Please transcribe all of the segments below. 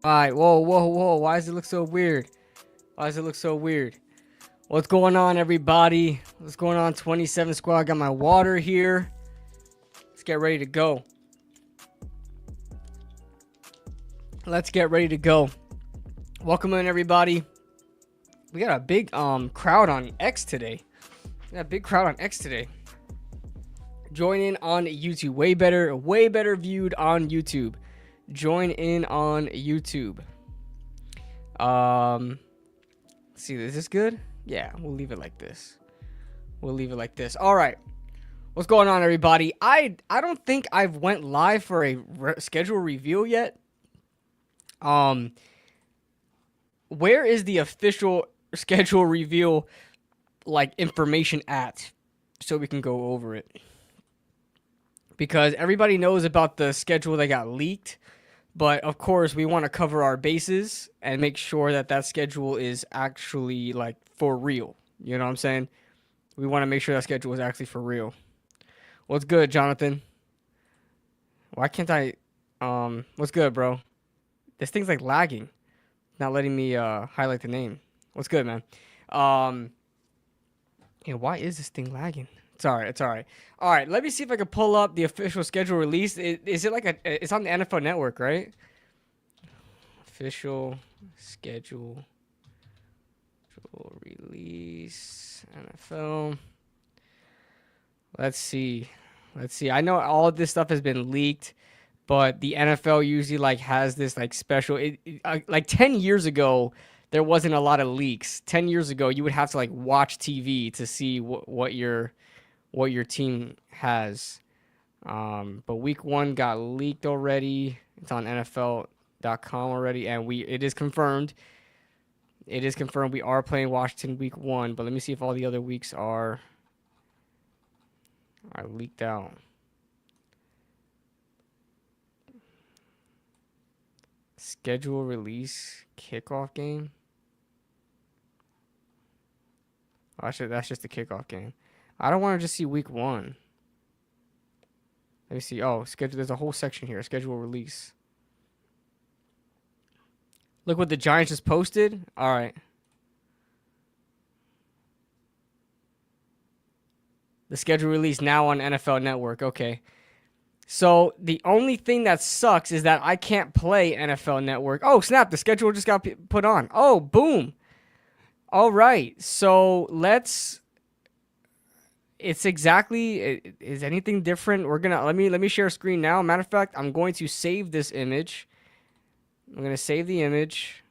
Alright, whoa. Why does it look so weird? Why does it look so weird? What's going on, everybody? What's going on, 27 Squad? I got my water here. Let's get ready to go. Let's get ready to go. Welcome in, everybody. We got a big crowd on X today. Join in on YouTube. Way better viewed on YouTube. Join in on YouTube. Let's see, is this good? Yeah, we'll leave it like this. All right. What's going on, everybody? I don't think I've went live for a schedule reveal yet. Where is the official schedule reveal like information at, so we can go over it? Because everybody knows about the schedule that got leaked, but of course we want to cover our bases and make sure that that schedule is actually like for real. You know what I'm saying? We want to make sure that schedule is actually for real. What's good, Jonathan? Why can't I? What's good, bro? This thing's like lagging, not letting me highlight the name. What's good, man? Yeah, why is this thing lagging? It's all right. All right, let me see if I can pull up the official schedule release. Is it like it's on the NFL Network, right? Official schedule release, NFL. Let's see. I know all of this stuff has been leaked, but the NFL usually like has this like special. Like 10 years ago, there wasn't a lot of leaks. 10 years ago, you would have to like watch TV to see what your team has. But week 1 got leaked already. It's on NFL.com already, and it is confirmed. We are playing Washington week 1, but let me see if all the other weeks are leaked out. Schedule release kickoff game. Oh, that's just the kickoff game. I don't want to just see week 1. Let me see. Oh, schedule. There's a whole section here. Schedule release. Look what the Giants just posted. All right. The schedule release now on NFL Network. Okay. So the only thing that sucks is that I can't play NFL Network. Oh, snap. The schedule just got put on. Oh, boom. All right. So it's exactly, is anything different? Let me share a screen now. Matter of fact, I'm going to save this image. I'm going to save the image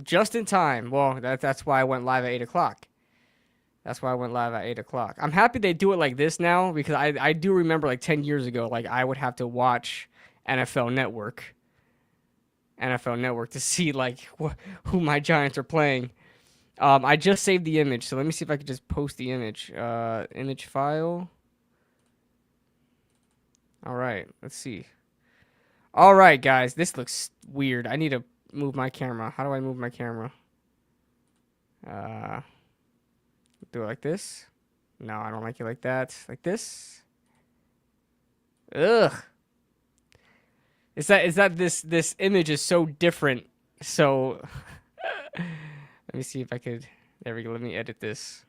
just in time. Well, that's why I went live at 8 o'clock. I'm happy they do it like this now, because I do remember like 10 years ago, like I would have to watch NFL Network to see like who my Giants are playing. I just saved the image, so let me see if I could just post the image. Image file. All right, let's see. All right, guys, this looks weird. I need to move my camera. How do I move my camera? Do it like this. No, I don't like it like that. Like this. Ugh. It's that this image is so different. So let me see if I could. There we go. Let me edit this.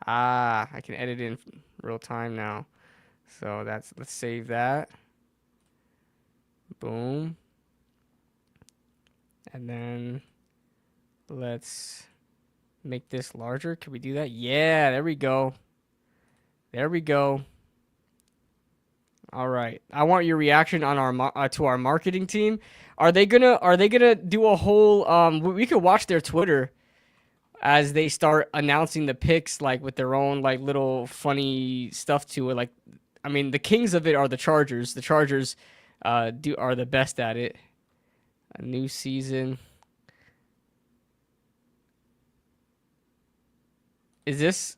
I can edit in real time now. So let's save that. Boom. And then let's make this larger. Can we do that? Yeah, there we go. All right. I want your reaction on our to our marketing team. Are they gonna do a whole we could watch their Twitter as they start announcing the picks, like with their own like little funny stuff to it. Like, I mean, the kings of it are the Chargers. The Chargers are the best at it. A new season. Is this?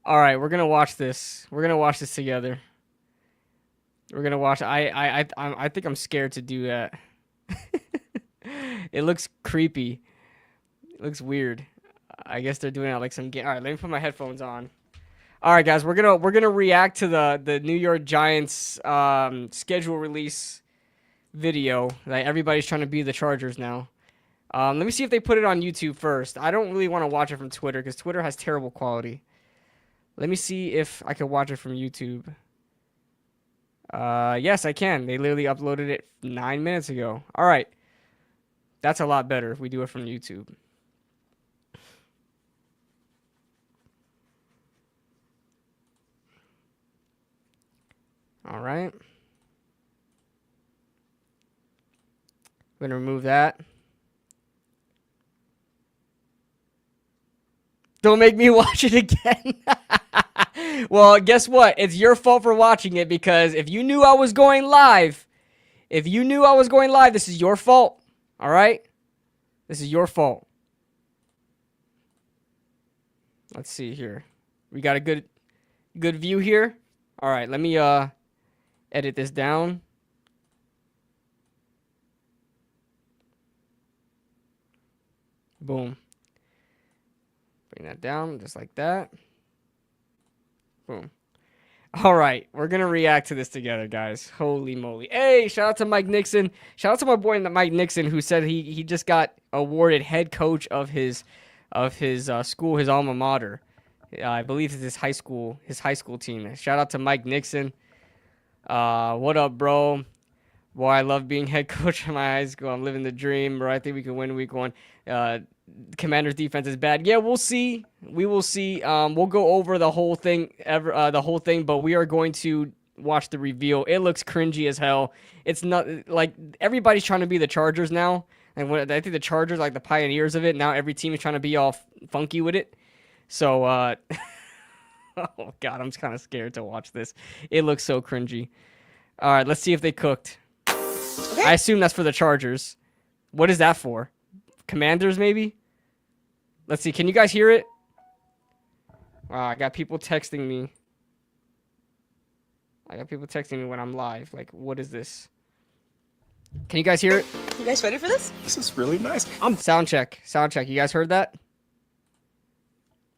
All right, we're gonna watch this. We're gonna watch this together. We're gonna watch. I think I'm scared to do that. It looks creepy. It looks weird. I guess they're doing it like some game. All right, let me put my headphones on. All right, guys, we're gonna react to the New York Giants schedule release video. Like everybody's trying to be the Chargers now. Let me see if they put it on YouTube first. I don't really want to watch it from Twitter because Twitter has terrible quality. Let me see if I can watch it from YouTube. Yes, I can. They literally uploaded it 9 minutes ago. All right, that's a lot better if we do it from YouTube. All right. I'm going to remove that. Don't make me watch it again. Well, guess what? It's your fault for watching it because if you knew I was going live, this is your fault. All right? This is your fault. Let's see here. We got a good view here. All right, let me edit this down. Boom. Bring that down just like that. Boom. All right, we're going to react to this together, guys. Holy moly. Hey, shout out to Mike Nixon. Shout out to my boy Mike Nixon who said he just got awarded head coach of his school, his alma mater. I believe it's his high school team. Shout out to Mike Nixon. What up, bro? Boy, I love being head coach in my high school. I'm living the dream, bro. I think we can win week 1. Commander's defense is bad. Yeah, we'll see. We will see. We'll go over the whole thing, but we are going to watch the reveal. It looks cringy as hell. It's not like everybody's trying to be the Chargers now, and I think the Chargers are like the pioneers of it. Now every team is trying to be all funky with it. So, oh god, I'm kind of scared to watch this. It looks so cringy. All right, let's see if they cooked. Okay. I assume that's for the Chargers. What is that for? Commanders, maybe? Let's see. Can you guys hear it? I got people texting me. When I'm live. Like, what is this? Can you guys hear it? You guys ready for this? This is really nice. Sound check. Sound check. You guys heard that?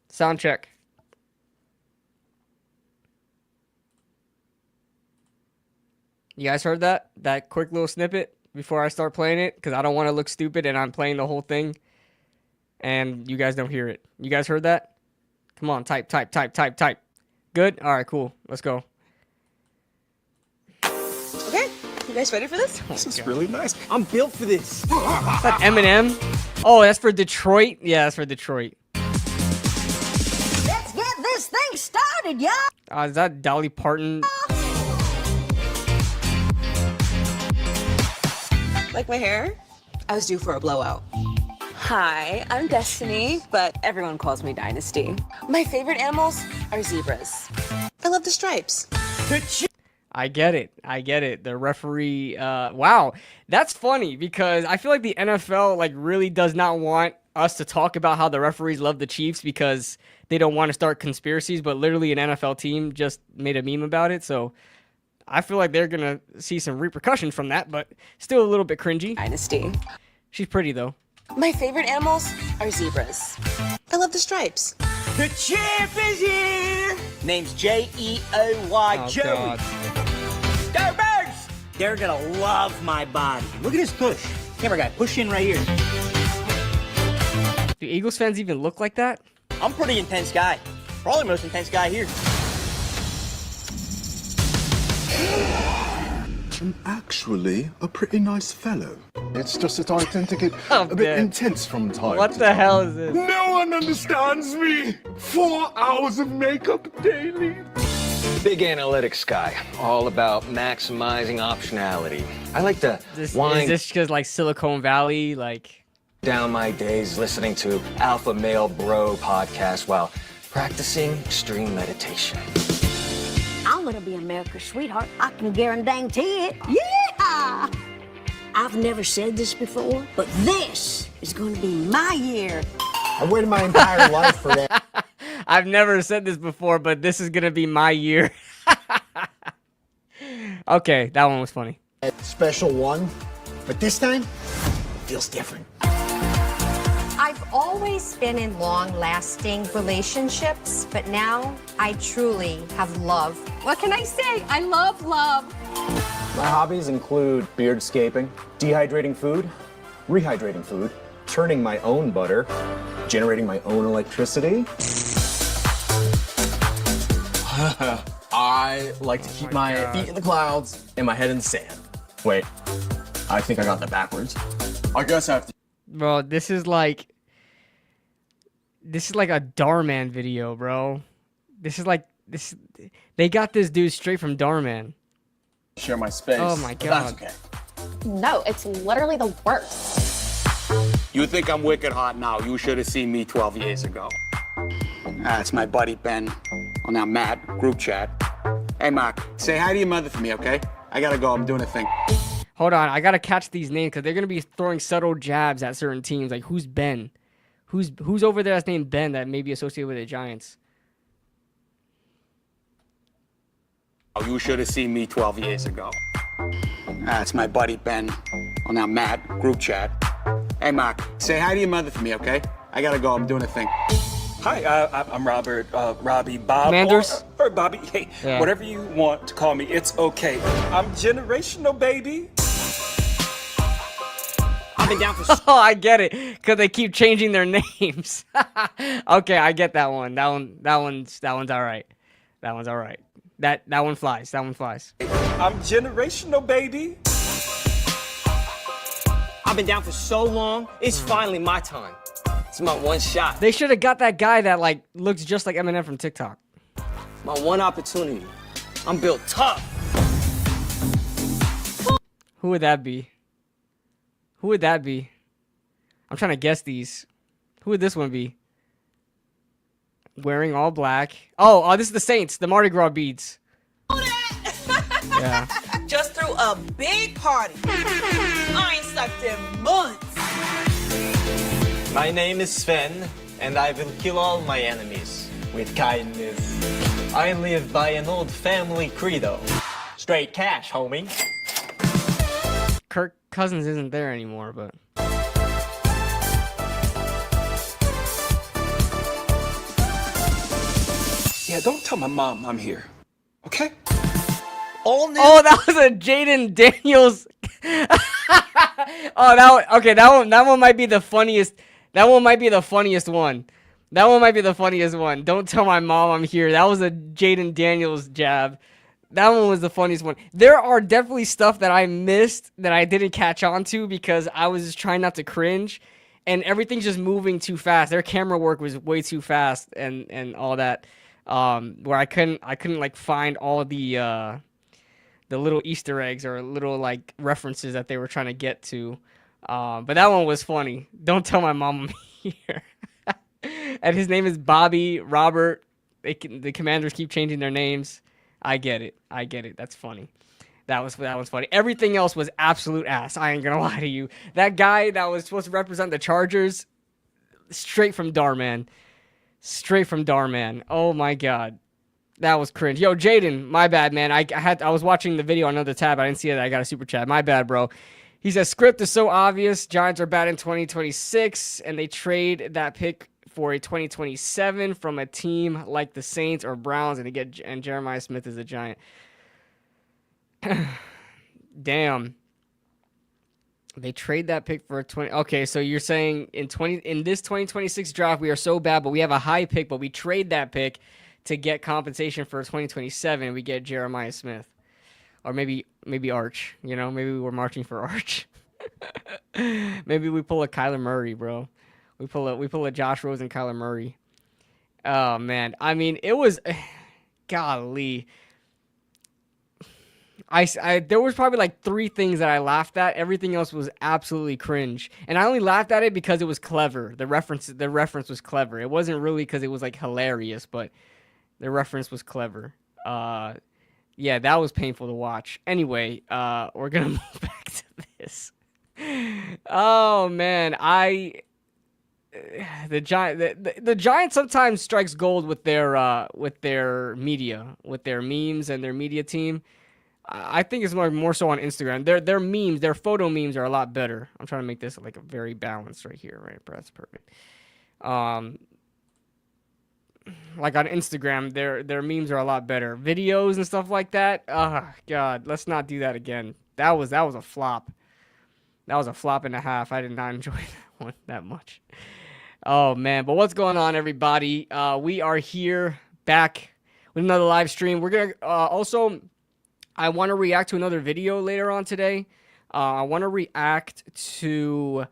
Sound check. You guys heard that? That quick little snippet before I start playing it? Because I don't want to look stupid and I'm playing the whole thing. And you guys don't hear it. You guys heard that? Come on, type. Good? All right, cool. Let's go. Okay, you guys ready for this? This is really nice. I'm built for this. Is that Eminem? Oh, that's for Detroit? Yeah, that's for Detroit. Let's get this thing started, y'all. Is that Dolly Parton? Like my hair? I was due for a blowout. Hi, I'm Destiny, but everyone calls me Dynasty. My favorite animals are zebras. I love the stripes. I get it. The referee, wow. That's funny because I feel like the NFL like really does not want us to talk about how the referees love the Chiefs because they don't want to start conspiracies, but literally an NFL team just made a meme about it. So I feel like they're going to see some repercussions from that, but still a little bit cringy. Dynasty. She's pretty though. My favorite animals are zebras. I love the stripes. The champ is here. Name's J-E-O-Y, Oh, Joey. God. Go Birds! They're gonna love my body. Look at this push. Camera guy, push in right here. Do Eagles fans even look like that? I'm a pretty intense guy. Probably the most intense guy here. I'm actually a pretty nice fellow. It's just that I tend to get I'm a bit dead. intense from time What to the time. hell is this? No one understands me. 4 hours of makeup daily. Big analytics guy, all about maximizing optionality. I like to Is wind this because like Silicon Valley, like? down my days listening to Alpha Male Bro podcast while practicing extreme meditation. I'm gonna be America's sweetheart. I can guarantee it. Yeah! I've never said this before, but this is gonna be my year. I waited my entire life for that. I've never said this before, but this is gonna be my year. Okay, that one was funny. Special one, but this time feels different. I've always been in long-lasting relationships, but now I truly have love. What can I say? I love love. My hobbies include beardscaping, dehydrating food, rehydrating food, churning my own butter, generating my own electricity. I like to keep my feet in the clouds and my head in the sand. Wait, I think I got that backwards. I guess I have to. Bro, this is like a Darman video, bro. This is like this. They got this dude straight from Darman. Share my space. Oh my god. That's okay. No, it's literally the worst. You think I'm wicked hot now. You should have seen me 12 years ago. That's my buddy Ben. Well, now Matt, group chat. Hey, Mark, say hi to your mother for me, okay? I gotta go. I'm doing a thing. Hold on, I gotta catch these names because they're gonna be throwing subtle jabs at certain teams. Like, who's Ben? Who's over there that's named Ben that may be associated with the Giants? Oh, you should have seen me 12 years ago. That's my buddy Ben. Well, now Matt, group chat. Hey, Mark, say hi to your mother for me, okay? I gotta go. I'm doing a thing. Hi, I'm Robert, Robbie, Bob, Manders? or Bobby. Hey, Yeah. whatever you want to call me, it's okay. I'm generational, baby. I've been down for Oh, I get it, because they keep changing their names. Okay, I get that one. That one's all right. That one's all right. That one flies. That one flies. I'm generational, baby. I've been down for so long, it's finally my time. It's my one shot, They should have got that guy that like looks just like Eminem from TikTok. my one opportunity. I'm built tough. Who would that be? Who would that be? I'm trying to guess these. Who would this one be? Wearing all black. Oh, this is the Saints, the Mardi Gras beads. Yeah. Just threw a big party. I ain't sucked in months. My name is Sven, and I will kill all my enemies with kindness. I live by an old family credo. Straight cash, homie. Kirk Cousins isn't there anymore, but Yeah, don't tell my mom I'm here, okay? oh, that was a Jaden Daniels. Oh, that one might be the funniest. That one might be the funniest one. That one might be the funniest one. Don't tell my mom I'm here. That was a Jaden Daniels jab. That one was the funniest one. There are definitely stuff that I missed that I didn't catch on to because I was just trying not to cringe, and everything's just moving too fast. Their camera work was way too fast and all that. Where I couldn't like find all the little Easter eggs or little like references that they were trying to get to. But that one was funny. Don't tell my mom I'm here. And his name is Bobby Robert. The Commanders keep changing their names. I get it. That's funny. That was funny. Everything else was absolute ass. I ain't gonna lie to you. That guy that was supposed to represent the Chargers, straight from Darman. Straight from Darman. Oh my god. That was cringe. Yo, Jaden, my bad, man. I was watching the video on another tab. I didn't see it. I got a super chat. My bad, bro. He says, script is so obvious. Giants are bad in 2026, and they trade that pick for a 2027 from a team like the Saints or Browns, and Jeremiah Smith is a Giant. Damn. They trade that pick for a 20. Okay, so you're saying in this 2026 draft, we are so bad, but we have a high pick, but we trade that pick to get compensation for 2027, and we get Jeremiah Smith. Or maybe Arch, you know? Maybe we were marching for Arch. Maybe we pull a Kyler Murray, bro. We pull a Josh Rosen, Kyler Murray. Oh, man. I mean, it was... golly. There was probably like 3 things that I laughed at. Everything else was absolutely cringe. And I only laughed at it because it was clever. The reference was clever. It wasn't really because it was like hilarious, but the reference was clever. Yeah, that was painful to watch. Anyway, we're gonna move back to this. Oh man, the Giants sometimes strikes gold with their media, with their memes and their media team. I think it's more so on Instagram. Their memes, their photo memes are a lot better. I'm trying to make this like a very balanced right here, right? That's perfect. Like on Instagram, their memes are a lot better. Videos and stuff like that. Oh God, let's not do that again. That was a flop. That was a flop and a half. I did not enjoy that one that much. Oh man, but what's going on, everybody? We are here back with another live stream. We're gonna also. I want to react to another video later on today. I want to react to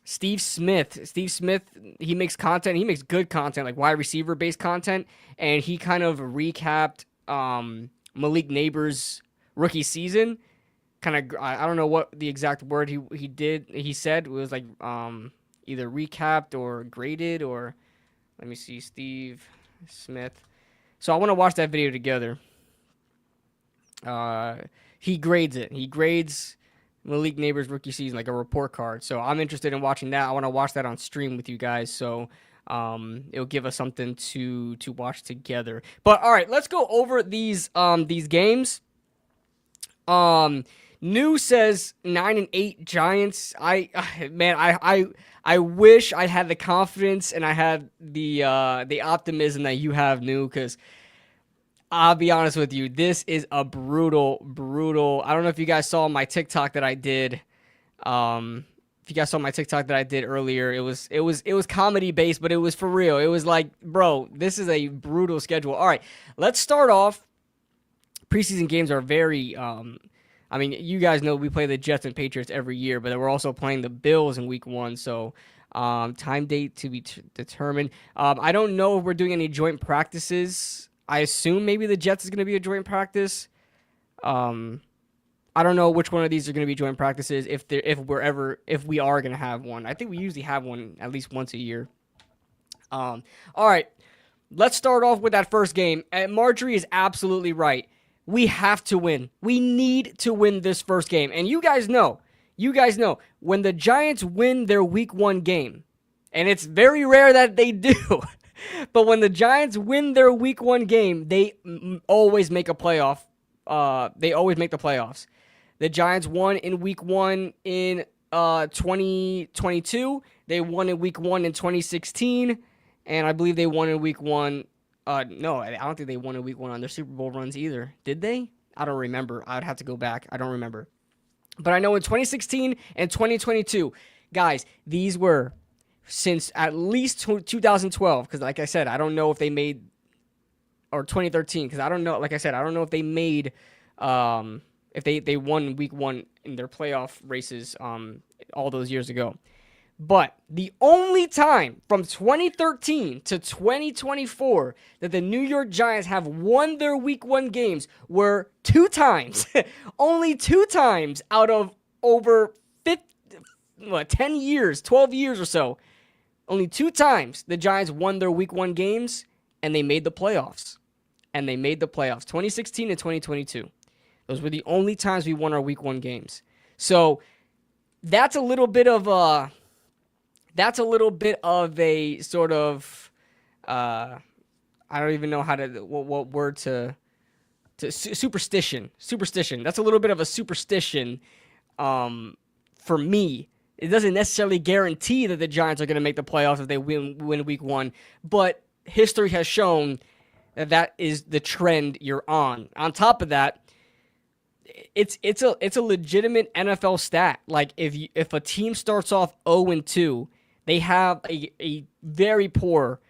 Steve Smith. Steve Smith, he makes content. He makes good content, like wide receiver based content, and he kind of recapped Malik Neighbors' rookie season. Kind of, I don't know what the exact word he did. He said it was like either recapped or graded or let me see, Steve Smith. So I want to watch that video together. He grades it. He grades Malik Neighbors' rookie season like a report card. So I'm interested in watching that. I want to watch that on stream with you guys. So it'll give us something to watch together. But all right, let's go over these games. New says 9-8 Giants. I wish I had the confidence and I had the optimism that you have, New, because I'll be honest with you, this is a brutal. I don't know if you guys saw my TikTok that I did. If you guys saw my TikTok that I did earlier, it was comedy based, but it was for real. It was like, bro, this is a brutal schedule. All right, let's start off. Preseason games are very. I mean, you guys know we play the Jets and Patriots every year, but we're also playing the Bills in Week 1. So, time date to be determined. I don't know if we're doing any joint practices. I assume maybe the Jets is going to be a joint practice. I don't know which one of these are going to be joint practices if we are going to have one. I think we usually have one at least once a year. All right, let's start off with that first game. Marjorie is absolutely right. We have to win. We need to win this first game. And you guys know, when the Giants win their Week 1 game, and it's very rare that they do, but when the Giants win their Week 1 game, they always make a playoff. They always make the playoffs. The Giants won in Week 1 in 2022. They won in Week 1 in 2016. And I believe they won in Week 1. No, I don't think they won in Week 1 on their Super Bowl runs either. Did they? I don't remember. I'd have to go back. I don't remember. But I know in 2016 and 2022, guys, these were since at least 2012, because like I said, I don't know if they made, or 2013, because I don't know, like I said, I don't know if they made, if they won Week 1 in their playoff races all those years ago. But the only time from 2013 to 2024 that the New York Giants have won their Week 1 games were 2 times. Only 2 times out of over 10 years, 12 years or so. Only 2 times the Giants won their Week 1 games, and they made the playoffs. 2016 and 2022. Those were the only times we won our Week 1 games. So that's a little bit of a... sort of, I don't even know how to, what word to superstition. That's a little bit of a superstition for me. It doesn't necessarily guarantee that the Giants are going to make the playoffs if they win Week 1, but history has shown that is the trend you're on. On top of that, it's a legitimate NFL stat. Like if a team starts off 0-2, they have a very poor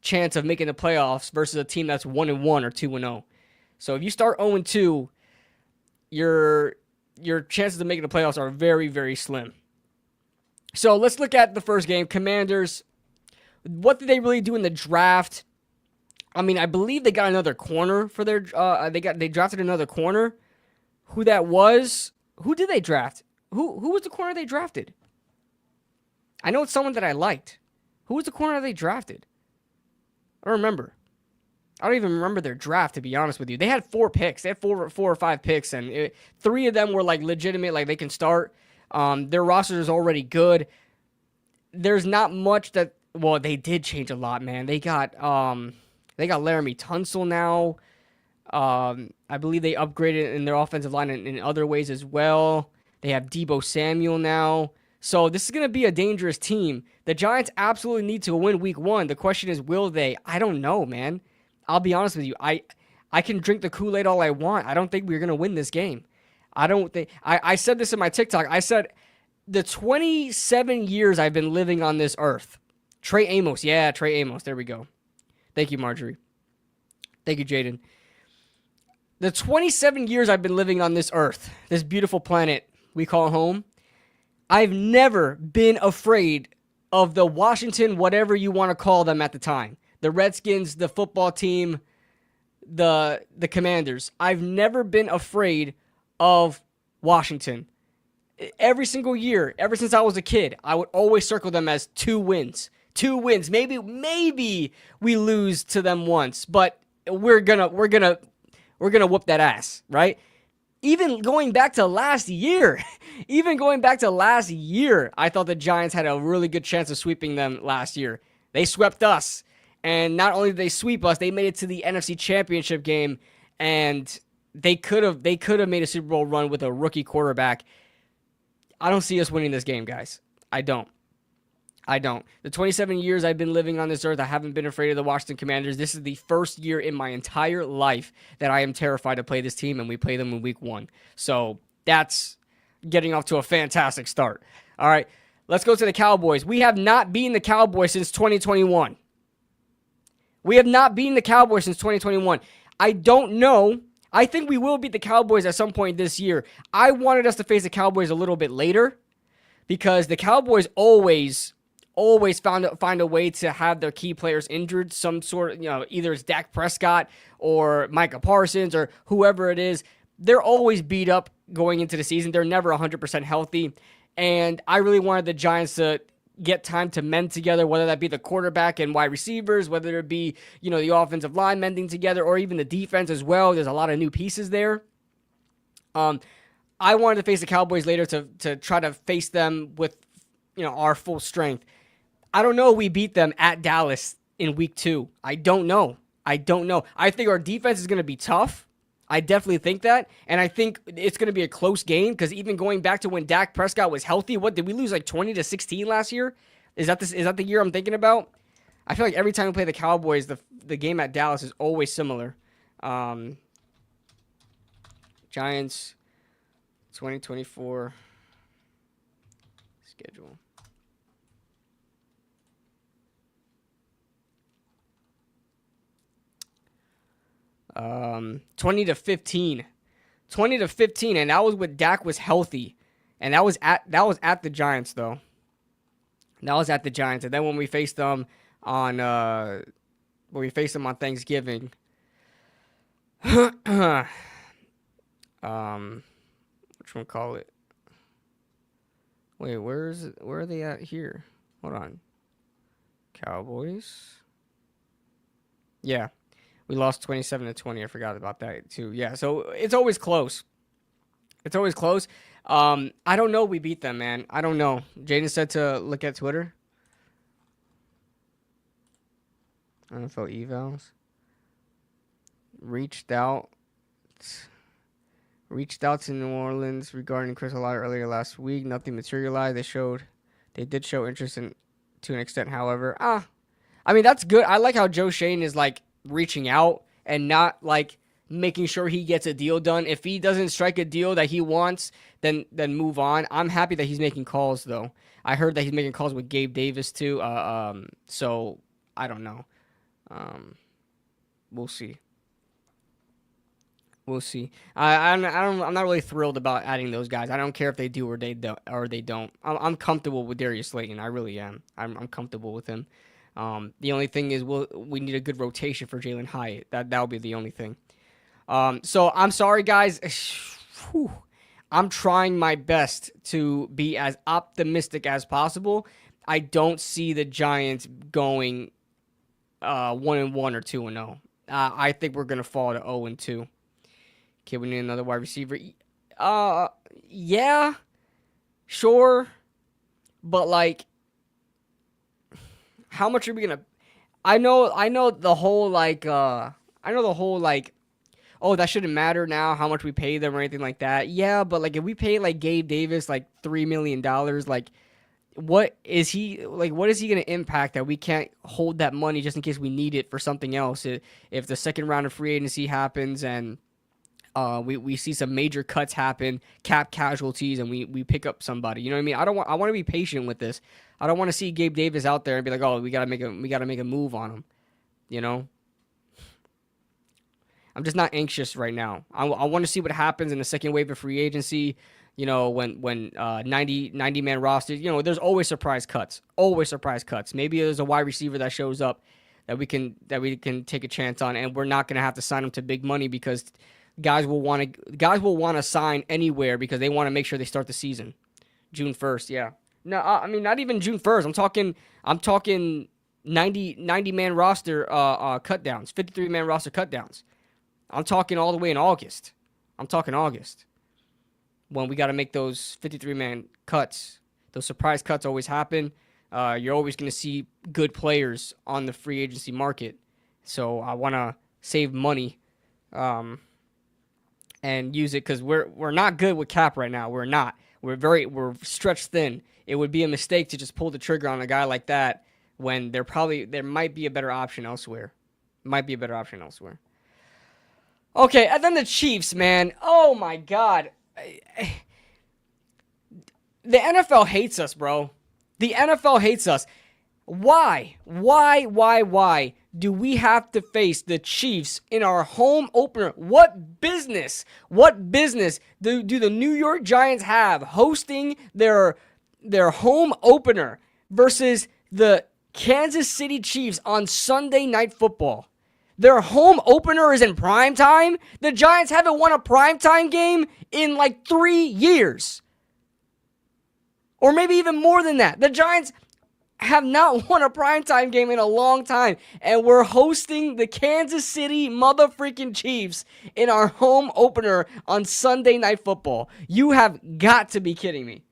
chance of making the playoffs versus a team that's 1-1 or 2-0. So if you start 0-2, your chances of making the playoffs are very, very slim. So let's look at the first game. Commanders, what did they really do in the draft? I mean, I believe they got another corner for their they drafted another corner. Who that was? Who did they draft? Who was the corner they drafted? I know it's someone that I liked. Who was the corner they drafted? I don't remember. I don't even remember their draft, to be honest with you. They had 4 picks. They had four or five picks, and 3 of them were like legitimate, like they can start. Their roster is already good. There's not much that. Well, they did change a lot, man. They got Laramie Tunsil now. I believe they upgraded in their offensive line in other ways as well. They have Deebo Samuel now. So this is going to be a dangerous team. The Giants absolutely need to win week 1. The question is, will they? I don't know, man. I'll be honest with you. I can drink the Kool-Aid all I want. I don't think we're going to win this game. I don't think. I said this in my TikTok. I said the 27 years I've been living on this earth. Trey Amos. Yeah, Trey Amos. There we go. Thank you, Marjorie. Thank you, Jaden. The 27 years I've been living on this earth, this beautiful planet we call home, I've never been afraid of the Washington, whatever you want to call them at the time. The Redskins, the football team, the Commanders. I've never been afraid of Washington. Every single year, ever since I was a kid, I would always circle them as 2 wins. 2 wins. Maybe we lose to them once, but we're gonna whoop that ass, right? Even going back to last year, I thought the Giants had a really good chance of sweeping them last year. They swept us. And not only did they sweep us, they made it to the NFC Championship game, and they could have made a Super Bowl run with a rookie quarterback. I don't see us winning this game, guys. I don't. The 27 years I've been living on this earth, I haven't been afraid of the Washington Commanders. This is the first year in my entire life that I am terrified to play this team, and we play them in week 1. So that's getting off to a fantastic start. All right, let's go to the Cowboys. We have not beaten the Cowboys since 2021. I don't know. I think we will beat the Cowboys at some point this year. I wanted us to face the Cowboys a little bit later because the Cowboys always find a way to have their key players injured. Some sort of, either it's Dak Prescott or Micah Parsons or whoever it is. They're always beat up going into the season. They're never 100% healthy. And I really wanted the Giants to get time to mend together, whether that be the quarterback and wide receivers, whether it be, the offensive line mending together, or even the defense as well. There's a lot of new pieces there. I wanted to face the Cowboys later to try to face them with, our full strength. I don't know if we beat them at Dallas in week 2. I don't know. I think our defense is going to be tough. I definitely think that. And I think it's going to be a close game because even going back to when Dak Prescott was healthy, what did we lose, like 20-16 last year? Is that the year I'm thinking about? I feel like every time we play the Cowboys, the game at Dallas is always similar. Giants 2024 schedule. Um, 20-15, and that was when Dak was healthy, and that was at the Giants though. That was at the Giants, and then when we faced them on Thanksgiving, which one call it? Wait, where are they at here? Hold on, Cowboys. Yeah. We lost 27-20. I forgot about that too. Yeah, so it's always close. I don't know. We beat them, man. I don't know. Jaden said to look at Twitter. NFL evals. Reached out to New Orleans regarding Chris Olave earlier last week. Nothing materialized. They did show interest to an extent. However, I mean that's good. I like how Joe Shane is like reaching out and not like making sure he gets a deal done. If he doesn't strike a deal that he wants, then move on. I'm happy that he's making calls though. I heard that he's making calls with Gabe Davis too. So I don't know. We'll see. I'm not really thrilled about adding those guys. I don't care if they do or they don't. I'm comfortable with Darius Slayton. I really am. I'm comfortable with him. The only thing is we need a good rotation for Jalen Hyatt. That'll be the only thing. So I'm sorry, guys. Whew. I'm trying my best to be as optimistic as possible. I don't see the Giants going 1-1 or 2-0. I think we're gonna fall to 0-2. Okay, we need another wide receiver. Yeah, sure, but like, how much are we gonna? I know the whole like, oh, that shouldn't matter now how much we pay them or anything like that. Yeah, but like if we pay like Gabe Davis like $3 million, like what is he going to impact that we can't hold that money just in case we need it for something else? If the second round of free agency happens and we see some major cuts happen, cap casualties, and we pick up somebody. You know what I mean? I want to be patient with this. I don't want to see Gabe Davis out there and be like, oh, we gotta make a move on him. You know? I'm just not anxious right now. I want to see what happens in the second wave of free agency. You know, when 90-man roster, you know, there's always surprise cuts. Always surprise cuts. Maybe there's a wide receiver that shows up that we can take a chance on, and we're not gonna have to sign him to big money because guys will want to sign anywhere because they want to make sure they start the season. June 1st, yeah. No, I mean not even June 1st. I'm talking 90-man roster cut downs, 53-man roster cut downs. I'm talking all the way in August. I'm talking August. When we got to make those 53-man cuts. Those surprise cuts always happen. You're always going to see good players on the free agency market. So I want to save money and use it because we're not good with cap right now. We're not. We're stretched thin. It would be a mistake to just pull the trigger on a guy like that when there might be a better option elsewhere. Okay, and then the Chiefs, man. Oh, my God. The NFL hates us, bro. The NFL hates us. Why do we have to face the Chiefs in our home opener? What business do the New York Giants have hosting their home opener versus the Kansas City Chiefs on Sunday Night Football? Their home opener is in prime time. The Giants haven't won a primetime game in like 3 years. Or maybe even more than that. The Giants have not won a primetime game in a long time. And we're hosting the Kansas City motherfreaking Chiefs in our home opener on Sunday Night Football. You have got to be kidding me.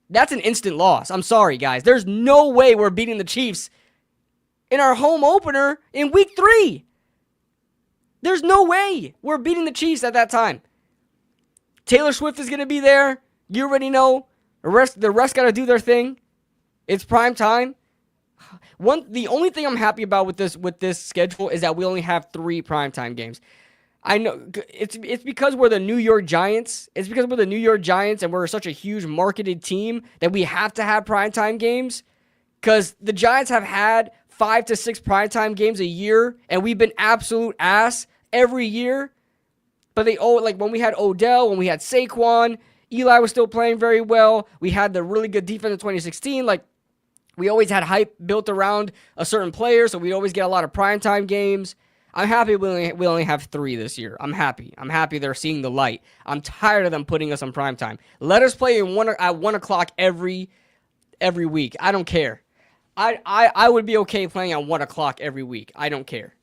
That's an instant loss. I'm sorry, guys. There's no way we're beating the Chiefs in our home opener in week 3. There's no way we're beating the Chiefs at that time. Taylor Swift is going to be there. You already know. The rest got to do their thing. It's prime time. The only thing I'm happy about with this schedule is that we only have 3 primetime games. I know it's because we're the New York Giants. It's because we're the New York Giants and we're such a huge marketed team that we have to have primetime games. Because the Giants have had 5 to 6 primetime games a year, and we've been absolute ass every year. But like when we had Odell, when we had Saquon, Eli was still playing very well. We had the really good defense in 2016. Like, we always had hype built around a certain player, so we'd always get a lot of primetime games. I'm happy we only have 3 this year. I'm happy. I'm happy they're seeing the light. I'm tired of them putting us on primetime. Let us play at 1 o'clock every week. I don't care. I would be okay playing at 1 o'clock every week. I don't care.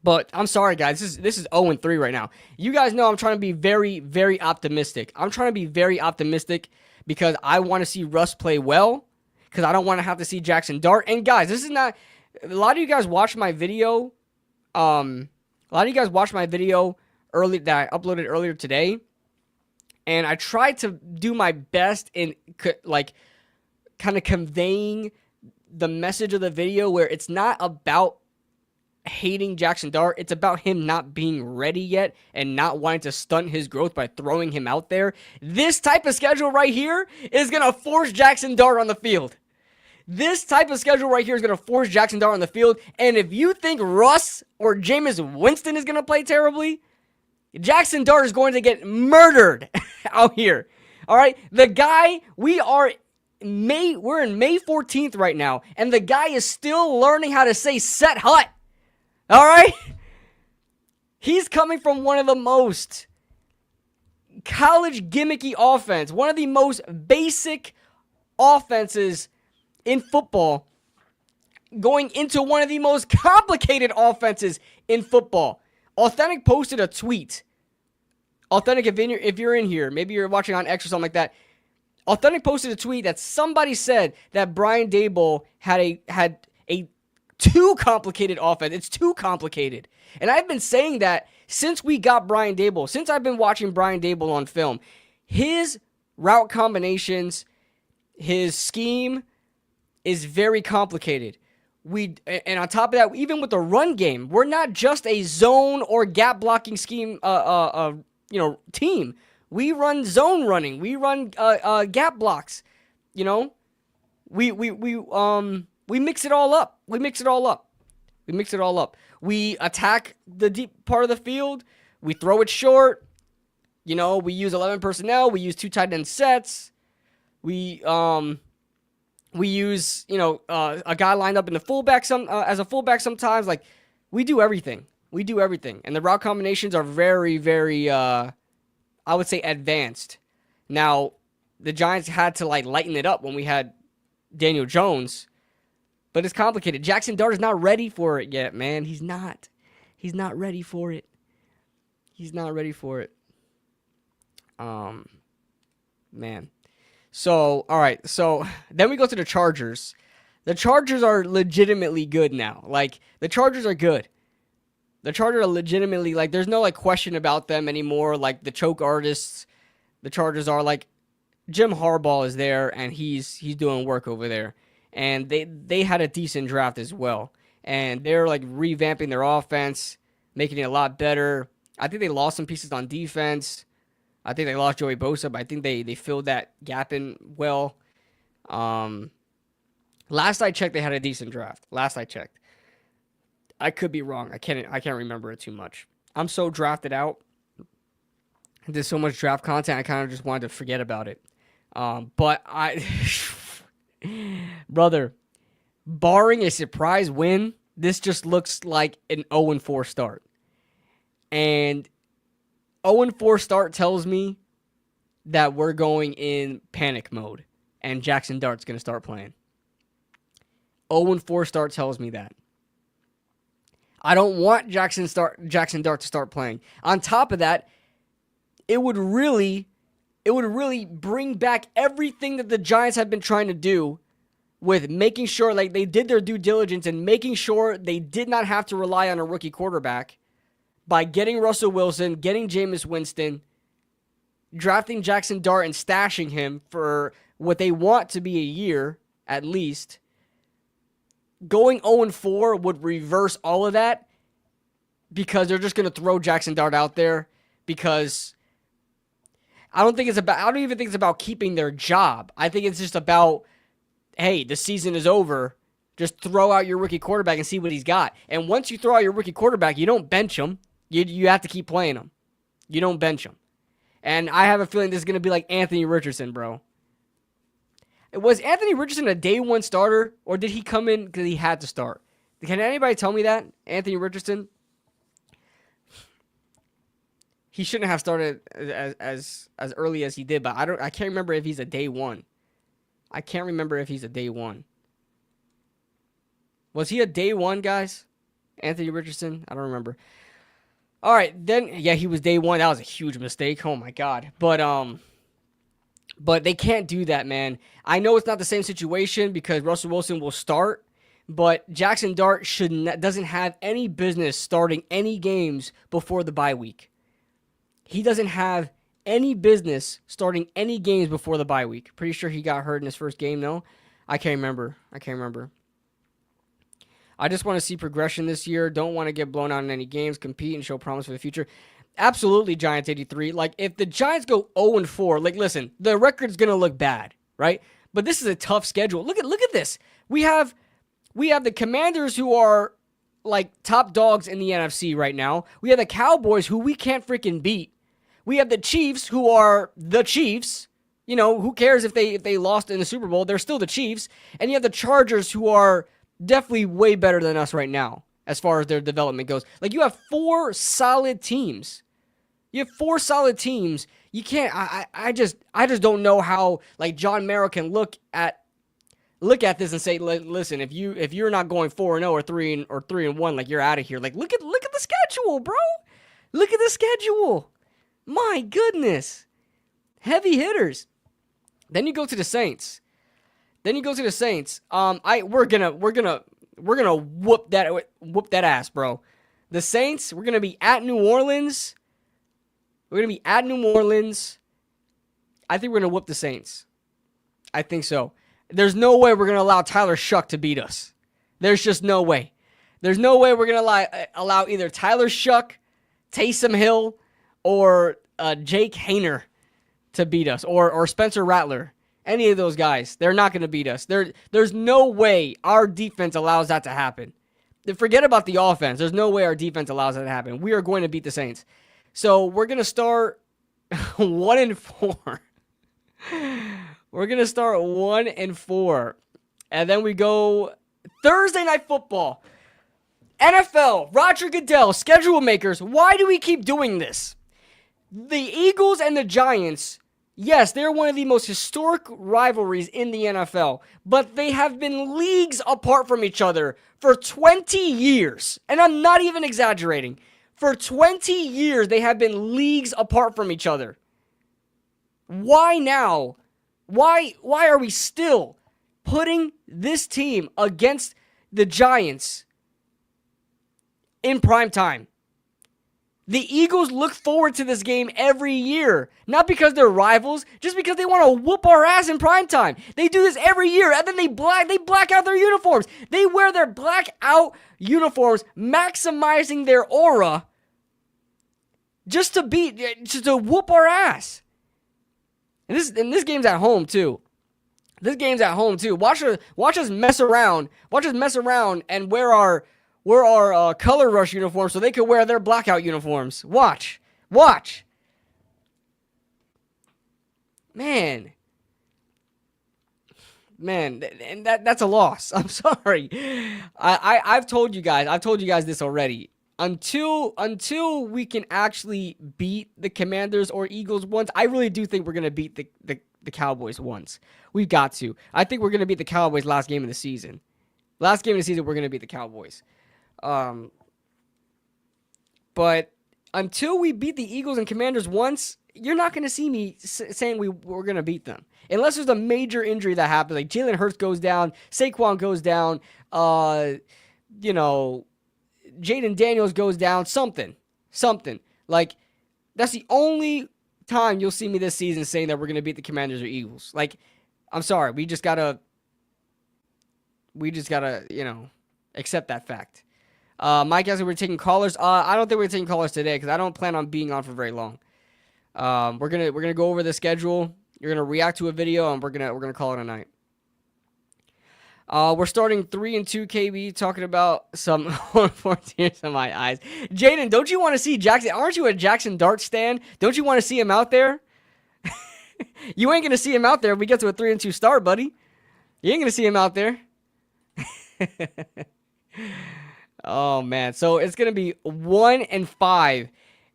But I'm sorry, guys. This is 0-3 right now. You guys know I'm trying to be very, very optimistic. I'm trying to be very optimistic because I want to see Russ play well, because I don't want to have to see Jackson Dart. And guys, this is not... A lot of you guys watched my video. Early that I uploaded earlier today, and I tried to do my best in like kind of conveying the message of the video where it's not about hating Jackson Dart. It's about him not being ready yet and not wanting to stunt his growth by throwing him out there. This type of schedule right here is going to force Jackson Dart on the field. This type of schedule right here is going to force Jackson Dart on the field. And if you think Russ or Jameis Winston is going to play terribly, Jackson Dart is going to get murdered out here. All right? The guy, we're in May 14th right now, and the guy is still learning how to say set hut. All right? He's coming from one of the most college gimmicky offense, one of the most basic offenses in football, going into one of the most complicated offenses in football. Authentic posted a tweet. Authentic, if you're in here, maybe you're watching on X or something like that. Authentic posted a tweet that somebody said that Brian Daboll had a too complicated offense. It's too complicated. And I've been saying that since we got Brian Daboll, since I've been watching Brian Daboll on film. His route combinations. His scheme is very complicated. And on top of that, even with the run game, we're not just a zone or gap blocking scheme, team. We run zone running. We run gap blocks. You know, we mix it all up. We attack the deep part of the field. We throw it short. You know, we use 11 personnel. We use 2 tight end sets. We use, a guy lined up in the fullback as a fullback sometimes. Like, we do everything. And the route combinations are very, very, I would say, advanced. Now, the Giants had to, lighten it up when we had Daniel Jones. But it's complicated. Jackson Dart is not ready for it yet, man. He's not. He's not ready for it. Man. So, all right. So, then we go to the Chargers. The Chargers are legitimately good now. The Chargers are good. The Chargers are legitimately, there's no, question about them anymore. The choke artists, the Chargers are, Jim Harbaugh is there, and he's doing work over there. And they had a decent draft as well. And they're, revamping their offense, making it a lot better. I think they lost some pieces on defense. I think they lost Joey Bosa, but I think they filled that gap in well. Last I checked, they had a decent draft. I could be wrong. I can't remember it too much. I'm so drafted out. There's so much draft content, I kind of just wanted to forget about it. But brother, barring a surprise win, this just looks like an 0-4 start. And 0-4 start tells me that we're going in panic mode and Jackson Dart's going to start playing. 0-4 start tells me that. I don't want Jackson Dart to start playing. On top of that, it would really bring back everything that the Giants have been trying to do with making sure they did their due diligence and making sure they did not have to rely on a rookie quarterback by getting Russell Wilson, getting Jameis Winston, drafting Jackson Dart and stashing him for what they want to be a year at least. Going 0-4 would reverse all of that because they're just going to throw Jackson Dart out there because I don't even think it's about keeping their job. I think it's just about, hey, the season is over. Just throw out your rookie quarterback and see what he's got. And once you throw out your rookie quarterback, you don't bench him. You have to keep playing him. You don't bench him. And I have a feeling this is going to be like Anthony Richardson, bro. Was Anthony Richardson a day one starter, or did he come in because he had to start? Can anybody tell me that? Anthony Richardson? He shouldn't have started as early as he did, but I can't remember if he's a day one. Was he a day one, guys? Anthony Richardson? I don't remember. All right, then, yeah, he was day one. That was a huge mistake. Oh, my God. But they can't do that, man. I know it's not the same situation because Russell Wilson will start, but Jackson Dart doesn't have any business starting any games before the bye week. He doesn't have any business starting any games before the bye week. Pretty sure he got hurt in his first game, though. I can't remember. I just want to see progression this year. Don't want to get blown out in any games. Compete and show promise for the future. Absolutely, Giants 83. If the Giants go 0-4, listen, the record's going to look bad, right? But this is a tough schedule. Look at this. We have the Commanders who are top dogs in the NFC right now. We have the Cowboys who we can't freaking beat. We have the Chiefs who are the Chiefs. Who cares if they lost in the Super Bowl? They're still the Chiefs. And you have the Chargers who are definitely way better than us right now as far as their development goes. You have 4 solid teams. You can't. I just don't know how John Merrill can look at this and say, listen, if you're not going 4-0 or 3-1, you're out of here. Look at the schedule, bro. Look at the schedule. My goodness, heavy hitters. Then you go to the Saints. We're gonna whoop that ass, bro. The Saints. We're gonna be at New Orleans. I think we're going to whoop the Saints. I think so. There's no way we're going to allow Tyler Shuck to beat us. There's just no way. There's no way we're going to allow either Tyler Shuck, Taysom Hill, or Jake Hayner to beat us, or Spencer Rattler. Any of those guys. They're not going to beat us. There's no way our defense allows that to happen. Forget about the offense. There's no way our defense allows that to happen. We are going to beat the Saints. So we're going to start 1-4. We're going to start 1-4. And then we go Thursday Night Football. NFL, Roger Goodell, schedule makers. Why do we keep doing this? The Eagles and the Giants, yes, they're one of the most historic rivalries in the NFL, but they have been leagues apart from each other for 20 years. And I'm not even exaggerating. For 20 years, they have been leagues apart from each other. Why now? Why are we still putting this team against the Giants in prime time? The Eagles look forward to this game every year. Not because they're rivals, just because they want to whoop our ass in prime time. They do this every year, and then they black out their uniforms. They wear their black out uniforms, maximizing their aura just to whoop our ass. And this game's at home too. This game's at home too. Watch us mess around. Watch us mess around and wear our color rush uniforms so they could wear their blackout uniforms. Watch. Man, and that's a loss. I'm sorry. I've told you guys this already. Until we can actually beat the Commanders or Eagles once, I really do think we're gonna beat the Cowboys once. We've got to. I think we're gonna beat the Cowboys last game of the season. Last game of the season, we're gonna beat the Cowboys. But until we beat the Eagles and Commanders once, you're not going to see me saying we're going to beat them. Unless there's a major injury that happens, like Jalen Hurts goes down, Saquon goes down, Jaden Daniels goes down, something. Like, that's the only time you'll see me this season saying that we're going to beat the Commanders or Eagles. Like, I'm sorry, we just gotta, accept that fact. Mike asked if we're taking callers. I don't think we're taking callers today because I don't plan on being on for very long. We're gonna go over the schedule. You're gonna react to a video, and we're gonna call it a night. We're starting 3-2 KB, talking about some 4 tears in my eyes. Jaden, don't you want to see Jackson? Aren't you a Jackson Dart stan? Don't you want to see him out there? You ain't gonna see him out there if we get to a 3-2 start, buddy. You ain't gonna see him out there. Oh, man. So it's going to be 1-5.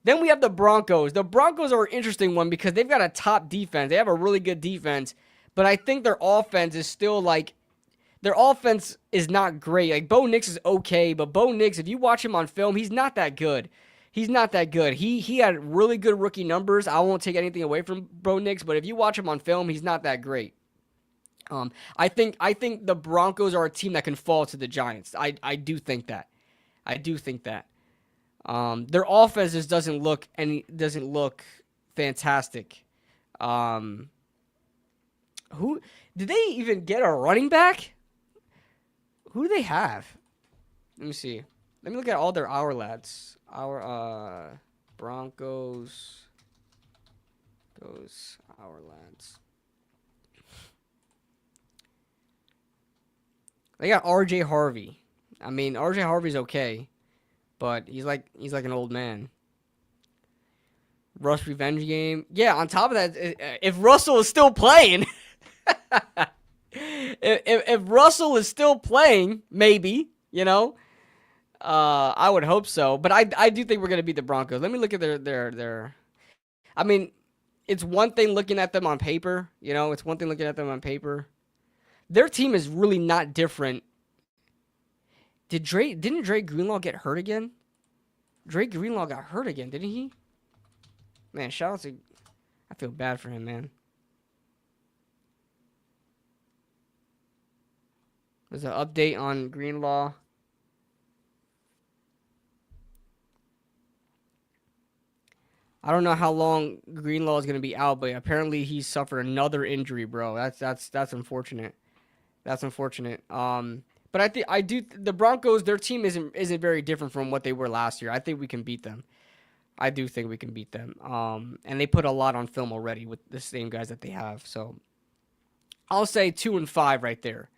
Then we have the Broncos. The Broncos are an interesting one because they've got a top defense. They have a really good defense. But I think their offense is still their offense is not great. Like, Bo Nix is okay. But Bo Nix, if you watch him on film, he's not that good. He had really good rookie numbers. I won't take anything away from Bo Nix. But if you watch him on film, he's not that great. I think the Broncos are a team that can fall to the Giants. I do think that. Their offense just doesn't look fantastic. Who did they even get a running back? Who do they have? Let me see. Let me look at all their hour lads. Our Broncos goes hour lads. They got RJ Harvey. I mean, RJ Harvey's okay, but he's like an old man. Russ revenge game. Yeah, on top of that, if Russell is still playing, if Russell is still playing, maybe, I would hope so. But I do think we're gonna beat the Broncos. Let me look at their. I mean, it's one thing looking at them on paper. It's one thing looking at them on paper. Their team is really not different. Didn't Drake Greenlaw get hurt again? Drake Greenlaw got hurt again, didn't he? Man, shout out to... I feel bad for him, man. There's an update on Greenlaw. I don't know how long Greenlaw is going to be out, but apparently he suffered another injury, bro. That's unfortunate. That's unfortunate. But I do the Broncos, their team isn't very different from what they were last year. I think we can beat them. I do think we can beat them. And they put a lot on film already with the same guys that they have. So I'll say 2-5 right there.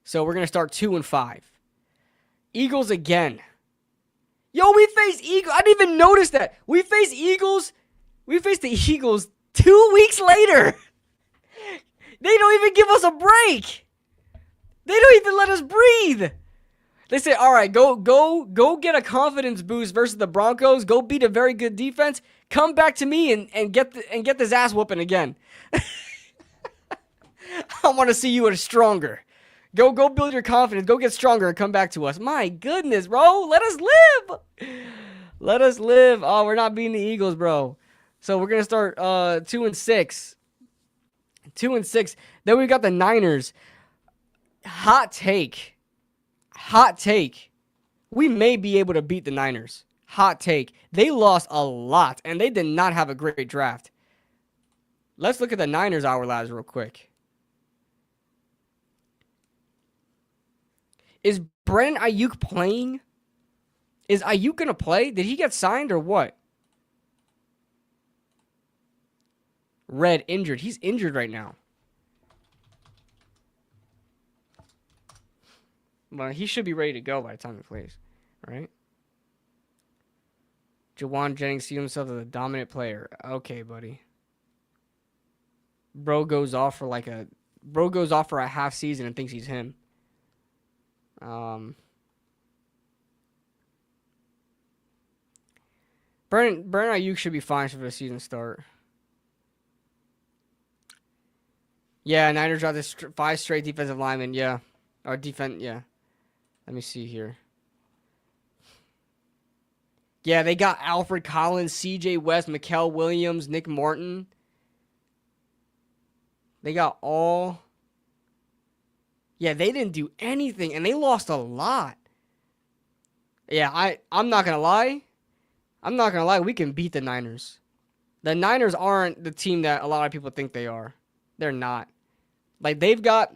So we're gonna start 2-5. Eagles again. Yo, we face Eagles. I didn't even notice that. We face Eagles. We face the Eagles 2 weeks later. They don't even give us a break. They don't even let us breathe. They say, all right, go get a confidence boost versus the Broncos. Go beat a very good defense. Come back to me and get this ass whooping again. I want to see you as stronger. Go build your confidence. Go get stronger and come back to us. My goodness, bro. Let us live. Let us live. Oh, we're not beating the Eagles, bro. So we're going to start 2-6. 2-6. Then we got the Niners. Hot take. We may be able to beat the Niners. Hot take. They lost a lot, and they did not have a great draft. Let's look at the Niners hour labs real quick. Is Brandon Ayuk playing? Is Ayuk going to play? Did he get signed or what? Red, injured. He's injured right now. Well, he should be ready to go by the time he plays, right? Jawan Jennings sees himself as a dominant player. Okay, buddy. Bro goes off for a half season and thinks he's him. Brandon Ayuk should be fine for the season start. Yeah, Niners got this 5 straight defensive linemen. Yeah, or defense. Yeah. Let me see here. Yeah, they got Alfred Collins, C.J. West, Mikael Williams, Nick Martin. They got all. Yeah, they didn't do anything, and they lost a lot. Yeah, I'm not going to lie. I'm not going to lie. We can beat the Niners. The Niners aren't the team that a lot of people think they are. They're not. Like, they've got...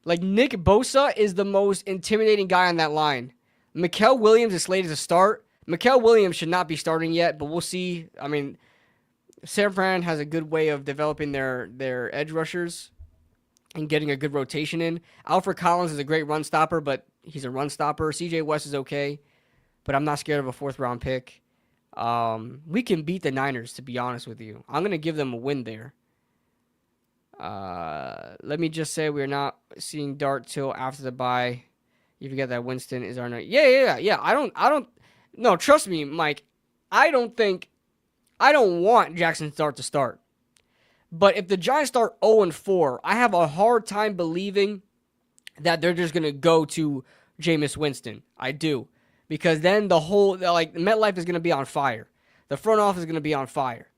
Like, Nick Bosa is the most intimidating guy on that line. Mikael Williams is slated to start. Mikael Williams should not be starting yet, but we'll see. I mean, San Fran has a good way of developing their edge rushers and getting a good rotation in. Alfred Collins is a great run stopper, but he's a run stopper. C.J. West is okay, but I'm not scared of a 4th-round pick. We can beat the Niners, to be honest with you. I'm going to give them a win there. Let me just say we're not seeing Dart till after the bye. You forget that Winston is our night. Yeah. I don't. No, trust me, Mike. I don't want Jackson Dart to start. But if the Giants start 0-4, I have a hard time believing that they're just gonna go to Jameis Winston. I do, because then the whole MetLife is gonna be on fire. The front office is gonna be on fire.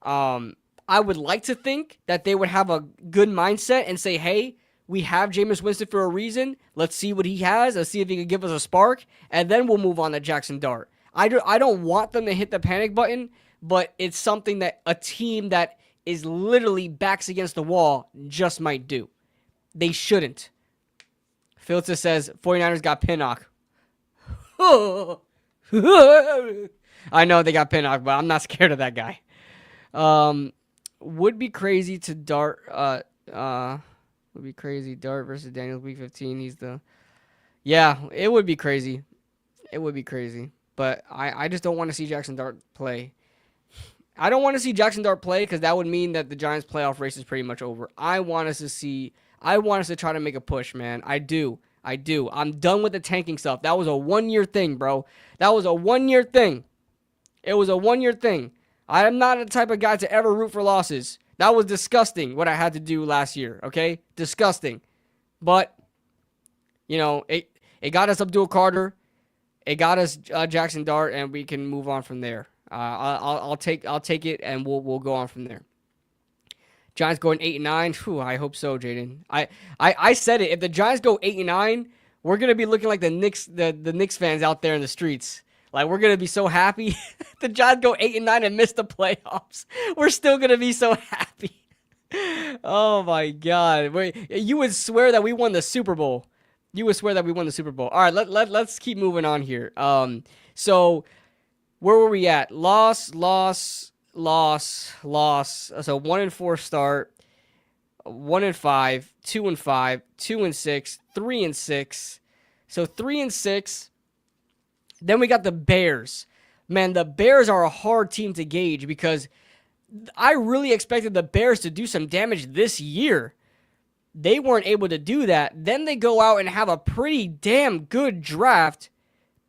I would like to think that they would have a good mindset and say, hey, we have Jameis Winston for a reason. Let's see what he has. Let's see if he can give us a spark, and then we'll move on to Jackson Dart. I don't want them to hit the panic button, but it's something that a team that is literally backs against the wall just might do. They shouldn't. Filter says, 49ers got Pinnock. I know they got Pinnock, but I'm not scared of that guy. Would be crazy to Dart. Would be crazy. Dart versus Daniels week 15. Yeah, it would be crazy. It would be crazy. But I just don't want to see Jackson Dart play. I don't want to see Jackson Dart play because that would mean that the Giants' playoff race is pretty much over. I want us to try to make a push, man. I do. I'm done with the tanking stuff. That was a 1-year thing, bro. That was a 1-year thing. It was a 1-year thing. I am not the type of guy to ever root for losses. That was disgusting what I had to do last year, okay? Disgusting. But, it got us Abdul Carter. It got us Jackson Dart, and we can move on from there. I'll take it, and we'll go on from there. Giants going 8-9. Whew, I hope so, Jaden. I said it. If the Giants go 8-9, we're gonna be looking like the Knicks fans out there in the streets. Like, we're going to be so happy. The Giants go 8-9 and miss the playoffs. We're still going to be so happy. Oh, my God. You would swear that we won the Super Bowl. You would swear that we won the Super Bowl. All right, let's keep moving on here. So where were we at? Loss. So 1-4 start, 1-5, 2-5, 2-6, 3-6. So 3-6. Then we got the Bears. Man, the Bears are a hard team to gauge because I really expected the Bears to do some damage this year. They weren't able to do that. Then they go out and have a pretty damn good draft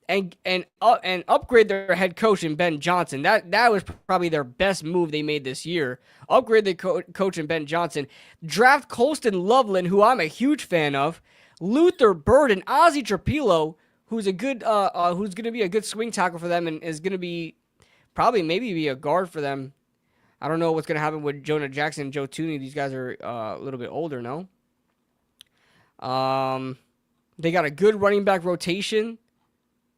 and upgrade their head coach in Ben Johnson. That was probably their best move they made this year. Upgrade the coach in Ben Johnson. Draft Colston Loveland, who I'm a huge fan of. Luther Bird and Ozzie Trapilo, who's going to be a good swing tackle for them and is going to be maybe be a guard for them. I don't know what's going to happen with Jonah Jackson and Joe Tooney. These guys are a little bit older, no? They got a good running back rotation.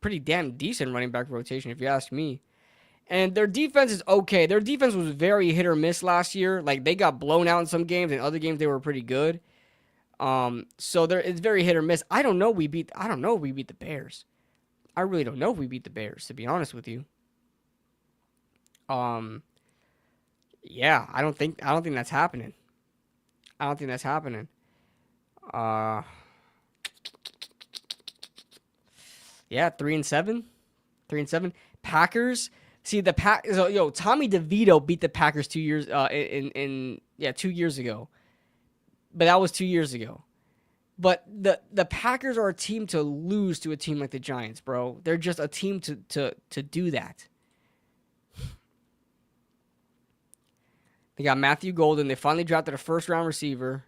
Pretty damn decent running back rotation, if you ask me. And their defense is okay. Their defense was very hit or miss last year. Like, they got blown out in some games, and other games they were pretty good. So it's very hit or miss. I don't know if we beat the Bears. I really don't know if we beat the Bears, to be honest with you. Yeah, I don't think that's happening. I don't think that's happening. Yeah, 3-7. 3-7. Packers. See the Tommy DeVito beat the Packers 2 years 2 years ago. But that was 2 years ago. But the Packers are a team to lose to a team like the Giants, bro. They're just a team to do that. They got Matthew Golden. They finally drafted a first-round receiver.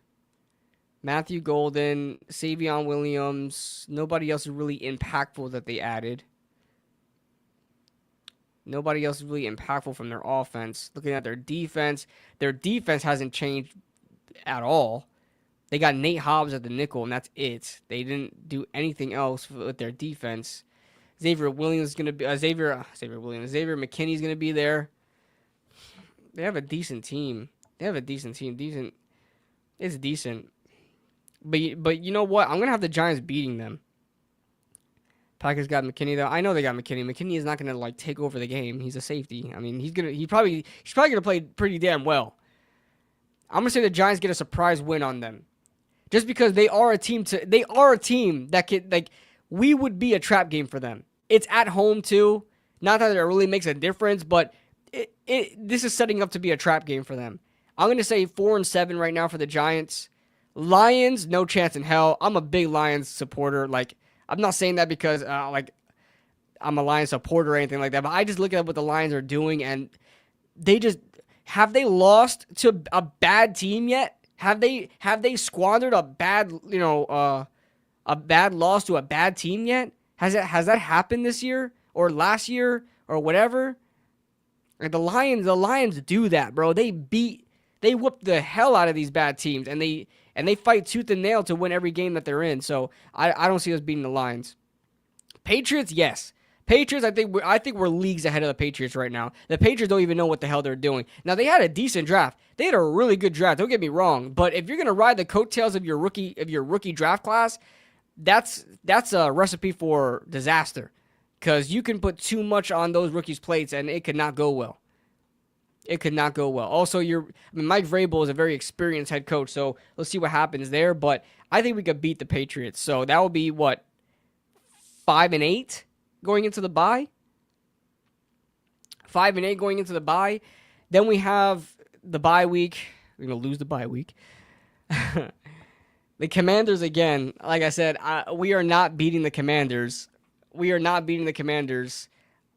Matthew Golden, Savion Williams. Nobody else is really impactful that they added. Nobody else is really impactful from their offense. Looking at their defense hasn't changed at all. They got Nate Hobbs at the nickel, and that's it. They didn't do anything else with their defense. Xavier Williams is going to be Xavier McKinney is going to be there. They have a decent team. It's decent. But you know what? I'm going to have the Giants beating them. Packers got McKinney though. I know they got McKinney. McKinney is not going to take over the game. He's a safety. I mean, he's probably going to play pretty damn well. I'm going to say the Giants get a surprise win on them. Just because they are a team that could we would be a trap game for them. It's at home too. Not that it really makes a difference, but this is setting up to be a trap game for them. I'm going to say 4-7 right now for the Giants. Lions, no chance in hell. I'm a big Lions supporter. I'm not saying that because I'm a Lions supporter or anything like that, but I just look at what the Lions are doing, and have they lost to a bad team yet? Have they squandered a bad loss to a bad team yet? Has that happened this year or last year or whatever? Like the Lions do that, bro. They whoop the hell out of these bad teams, and they fight tooth and nail to win every game that they're in. So I don't see us beating the Lions. Patriots, yes. Patriots, I think we're leagues ahead of the Patriots right now. The Patriots don't even know what the hell they're doing. Now, they had a decent draft. They had a really good draft. Don't get me wrong. But if you're gonna ride the coattails of your rookie draft class, that's a recipe for disaster. Because you can put too much on those rookies' plates, and it could not go well. Also, Mike Vrabel is a very experienced head coach, so let's see what happens there. But I think we could beat the Patriots. So that will be 5-8 going into the bye. 5-8 going into the bye. Then we have the bye week. We're gonna lose the bye week. The Commanders again. Like I said, we are not beating the Commanders.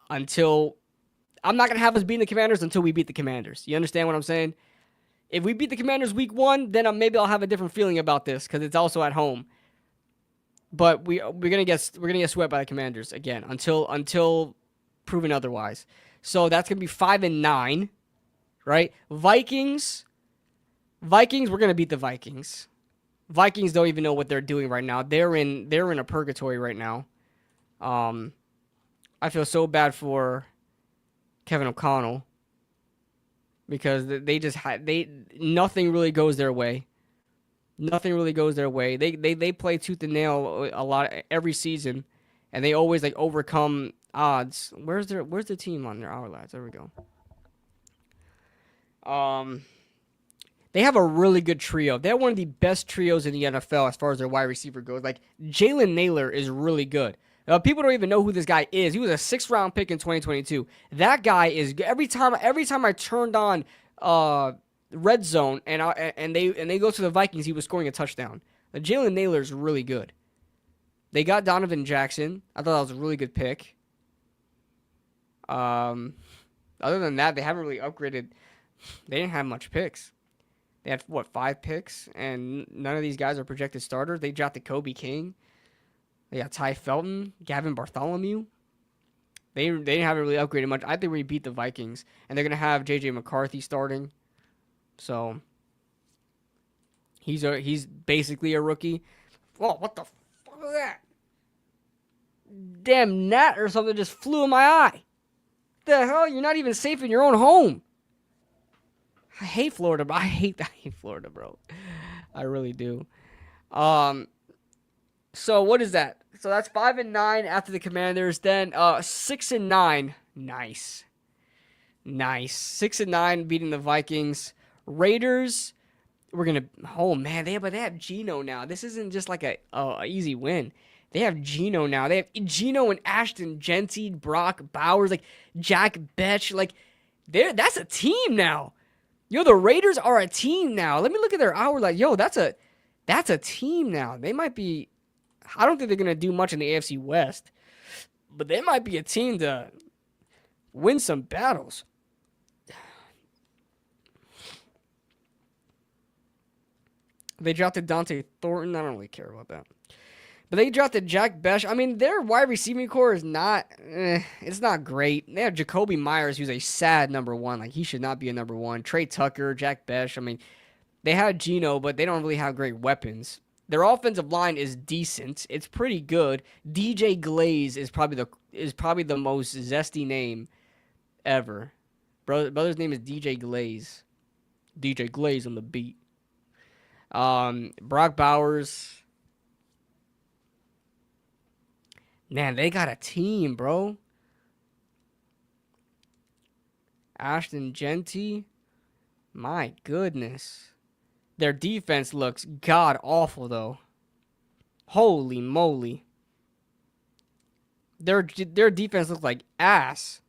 Until I'm not going to have us beating the Commanders until we beat the Commanders. You understand what I'm saying? If we beat the Commanders week 1, then maybe I'll have a different feeling about this because it's also at home. But we're gonna get swept by the Commanders again until proven otherwise. So that's gonna be 5-9, right? Vikings, we're gonna beat the Vikings. Vikings don't even know what they're doing right now. They're in a purgatory right now. I feel so bad for Kevin O'Connell because they just nothing really goes their way. Nothing really goes their way. They play tooth and nail a lot every season, and they always like overcome odds. Where's the team on their hourglass? There we go. They have a really good trio. They're one of the best trios in the NFL as far as their wide receiver goes. Like, Jalen Naylor is really good. People don't even know who this guy is. He was a 6th-round pick in 2022. That guy is every time I turned on red zone and they go to the Vikings, he was scoring a touchdown. Jalen Naylor is really good. They got Donovan Jackson. I thought that was a really good pick. Other than that, they haven't really upgraded. They didn't have much picks. They had, 5 picks? And none of these guys are projected starters. They drafted Kobe King. They got Ty Felton, Gavin Bartholomew. They haven't really upgraded much. I think we beat the Vikings. And they're going to have J.J. McCarthy starting. So, he's basically a rookie. Whoa, what the fuck was that? Damn gnat or something just flew in my eye. The hell? You're not even safe in your own home. I hate Florida, bro. I hate Florida, bro. I really do. So what is that? So that's 5-9 after the Commanders. Then 6-9. Nice. 6-9 beating the Vikings. Raiders. We're gonna. Oh man, they have Geno now. This isn't just like a easy win. They have Geno now. They have Geno and Ashton Genty, Brock Bowers, like Jack Betch. Like that's a team now. Yo, the Raiders are a team now. Let me look at their hour. Like, yo, that's a team now. They might be. I don't think they're gonna do much in the AFC West, but they might be a team to win some battles. They drafted Dante Thornton. I don't really care about that. But they drafted Jack Besh. I mean, their wide receiving core is not, it's not great. They have Jacoby Myers, who's a sad number 1. Like, he should not be a number 1. Trey Tucker, Jack Besh. I mean, they have Geno, but they don't really have great weapons. Their offensive line is decent. It's pretty good. DJ Glaze is probably the most zesty name ever. Brother's name is DJ Glaze. DJ Glaze on the beat. Brock Bowers. Man, they got a team, bro. Ashton Genty. My goodness. Their defense looks god-awful, though. Holy moly. Their defense looks like ass.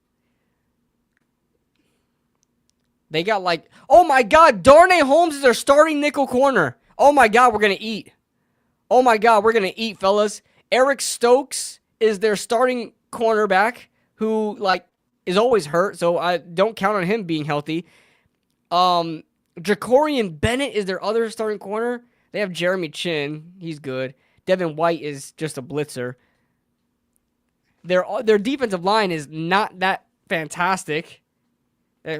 They got like... Oh, my God. Darnay Holmes is their starting nickel corner. Oh, my God. We're going to eat. Oh, my God. We're going to eat, fellas. Eric Stokes is their starting cornerback who, like, is always hurt, so I don't count on him being healthy. Jacorian Bennett is their other starting corner. They have Jeremy Chin. He's good. Devin White is just a blitzer. Their defensive line is not that fantastic.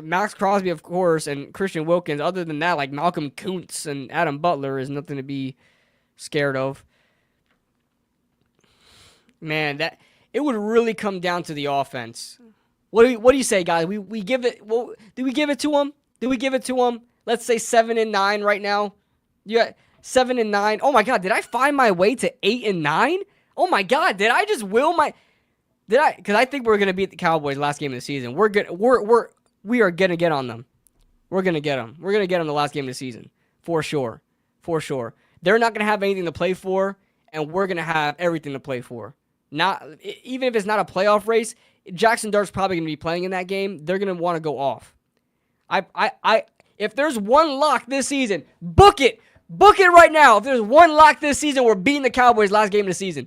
Max Crosby, of course, and Christian Wilkins. Other than that, like Malcolm Kuntz and Adam Butler is nothing to be scared of. Man, that it would really come down to the offense. What do you say, guys? We give it. Well, do we give it to them? Do we give it to them? Let's say 7-9 right now. Yeah, 7-9. Oh my God, did I find my way to 8-9? Oh my God, did I just will my? Did I? Because I think we're gonna beat the Cowboys last game of the season. We are gonna get on them. We're gonna get them. We're gonna get them the last game of the season for sure. For sure. They're not gonna have anything to play for, and we're gonna have everything to play for. Not even if it's not a playoff race, Jackson Dart's probably going to be playing in that game. They're going to want to go off. If there's one lock this season, book it. Book it right now. If there's one lock this season, we're beating the Cowboys last game of the season.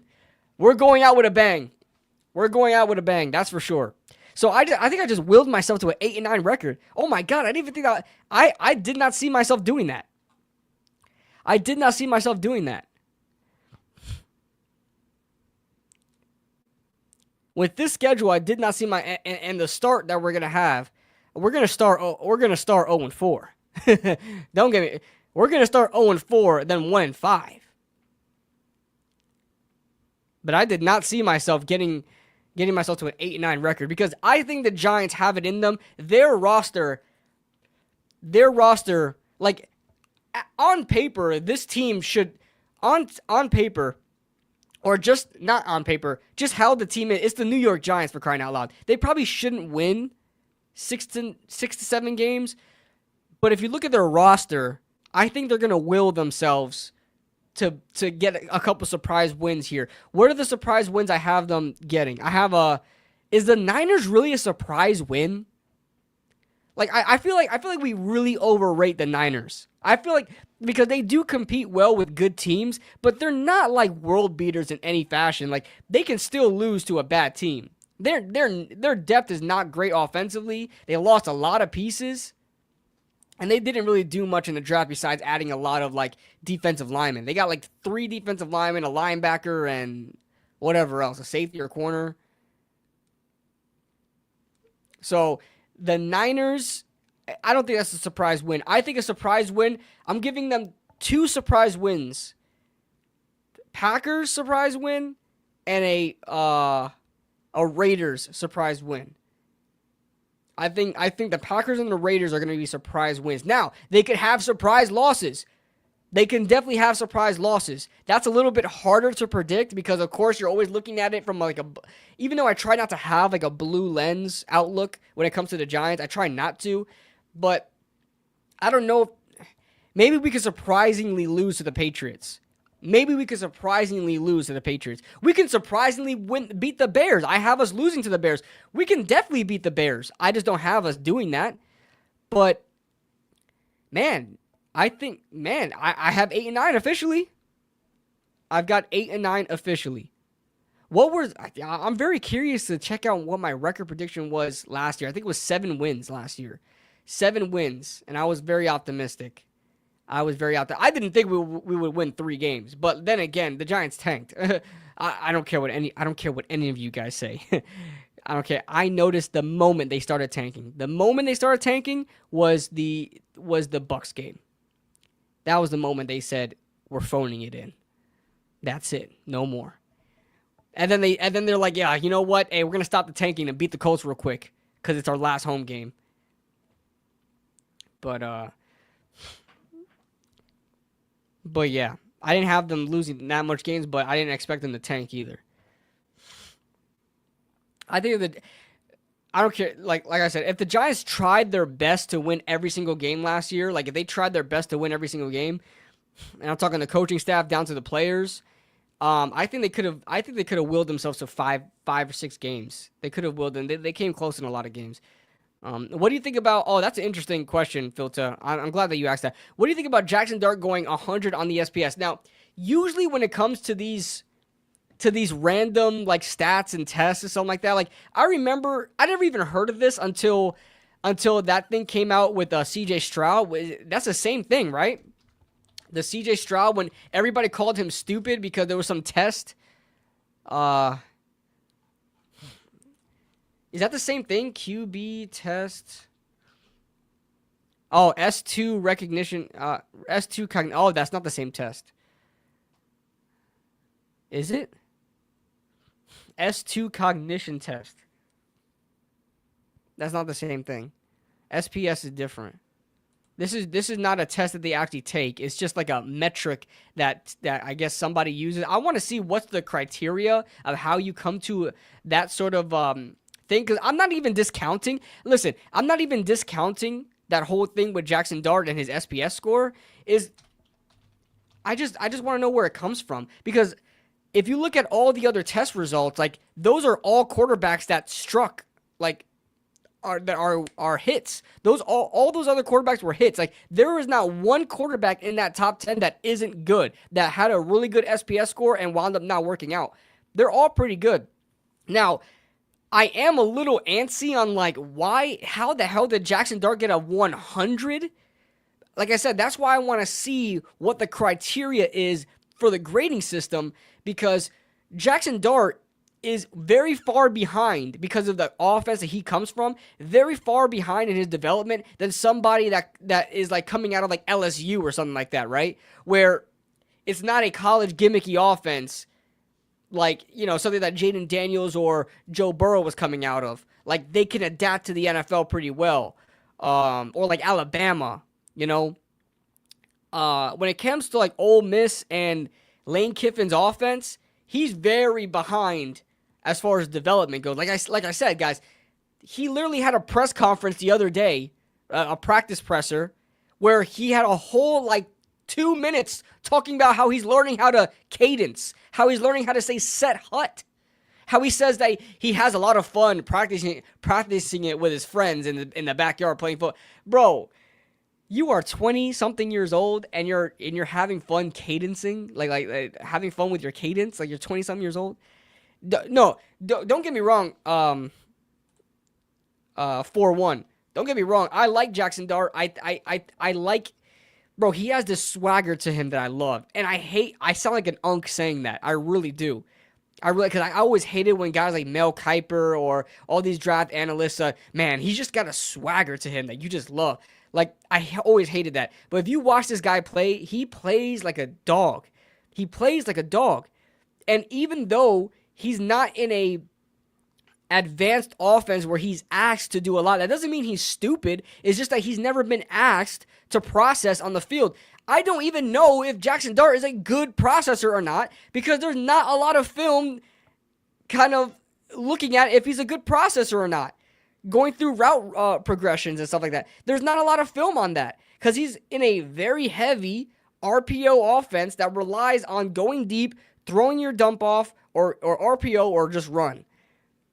We're going out with a bang. We're going out with a bang. That's for sure. So I think I just willed myself to an 8-9 record. Oh my God, I didn't even think that. I did not see myself doing that. I did not see myself doing that. With this schedule, I did not see my and the start that we're gonna have. We're gonna start 0-4. Don't get me. We're gonna start 0-4, then 1-5. But I did not see myself getting getting myself to an 8-9 record because I think the Giants have it in them. Their roster, like on paper, this team should, on paper, or just not on paper, just how the team is. It's the New York Giants, for crying out loud. They probably shouldn't win 6 to 7 games, but if you look at their roster, I think they're gonna will themselves to get a couple surprise wins here. What are the surprise wins I have them getting? Is the Niners really a surprise win? Like I feel like we really overrate the Niners. I feel like because they do compete well with good teams, but they're not like world beaters in any fashion. Like they can still lose to a bad team. Their depth is not great offensively. They lost a lot of pieces. And they didn't really do much in the draft besides adding a lot of like defensive linemen. They got like 3 defensive linemen, a linebacker, and whatever else, a safety or corner. So the Niners, I don't think that's a surprise win. I think a surprise win, I'm giving them 2 surprise wins. Packers surprise win and a Raiders surprise win. I think the Packers and the Raiders are going to be surprise wins. Now, they could have surprise losses. They can definitely have surprise losses. That's a little bit harder to predict because, of course, you're always looking at it from like even though I try not to have like a blue lens outlook when it comes to the Giants, I try not to. But I don't know. Maybe we could surprisingly lose to the Patriots. Maybe we could surprisingly lose to the Patriots. We can surprisingly beat the Bears. I have us losing to the Bears. We can definitely beat the Bears. I just don't have us doing that. But, man, I have 8 and 9 officially. I've got 8 and 9 officially. I'm very curious to check out what my record prediction was last year. I think it was 7 wins last year. 7 wins, and I was very optimistic. I didn't think we would win 3 games, but then again, the Giants tanked. I don't care what any of you guys say. I don't care. I noticed the moment they started tanking. The moment they started tanking was the Bucks game. That was the moment they said we're phoning it in. That's it. No more. And then they're like, yeah, you know what? Hey, we're gonna stop the tanking and beat the Colts real quick because it's our last home game. But yeah, I didn't have them losing that much games, but I didn't expect them to tank either. I think I don't care. Like I said, if the Giants tried their best to win every single game last year, like if they tried their best to win every single game, and I'm talking the coaching staff down to the players, I think they could have willed themselves to 5 or 6 games. They could have willed them. They came close in a lot of games. What do you think about? Oh, that's an interesting question, Filta. I'm glad that you asked that. What do you think about Jackson Dart going 100 on the SPS? Now, usually when it comes to these random like stats and tests and something like that, like I remember I never even heard of this until that thing came out with CJ Stroud. That's the same thing, right? The CJ Stroud when everybody called him stupid because there was some test. Is that the same thing? QB test. Oh, S2 recognition. S2 cognition. Oh, that's not the same test. Is it? S2 cognition test. That's not the same thing. SPS is different. This is not a test that they actually take. It's just like a metric that I guess somebody uses. I want to see what's the criteria of how you come to that sort of thing, because I'm not even discounting. Listen, I'm not even discounting that whole thing with Jackson Dart and his SPS score. I just want to know where it comes from, because if you look at all the other test results, like those are all quarterbacks that struck, like are hits. Those all those other quarterbacks were hits. Like there is not one quarterback in that top 10 that isn't good, that had a really good SPS score and wound up not working out. They're all pretty good. Now, I am a little antsy on like how the hell did Jackson Dart get a 100? Like I said, that's why I want to see what the criteria is for the grading system, because Jackson Dart is very far behind, because of the offense that he comes from, very far behind in his development than somebody that is like coming out of like LSU or something like that, right? Where it's not a college gimmicky offense like, you know, something that Jaden Daniels or Joe Burrow was coming out of. Like, they can adapt to the NFL pretty well. Or like Alabama, you know. When it comes to like Ole Miss and Lane Kiffin's offense, he's very behind as far as development goes. Like I said, guys, he literally had a press conference the other day, a practice presser, where he had a whole like 2 minutes talking about how he's learning how to cadence, how he's learning how to say set hut, how he says that he has a lot of fun practicing it with his friends in the backyard playing football. Bro, you are 20-something years old and you're having fun cadencing, like having fun with your cadence, like you're 20-something years old. Don't get me wrong. 4-1. Don't get me wrong. I like Jackson Dart. I like, bro, he has this swagger to him that I love. And I sound like an unk saying that. I really do. Because I always hated when guys like Mel Kiper or all these draft analysts, man, he's just got a swagger to him that you just love. Like, I always hated that. But if you watch this guy play, he plays like a dog. He plays like a dog. And even though he's not in a advanced offense where he's asked to do a lot, that doesn't mean he's stupid. It's just that he's never been asked to process on the field. I don't even know if Jackson Dart is a good processor or not, because there's not a lot of film kind of looking at if he's a good processor or not. Going through route progressions and stuff like that. There's not a lot of film on that because he's in a very heavy RPO offense that relies on going deep, throwing your dump off, or RPO, or just run.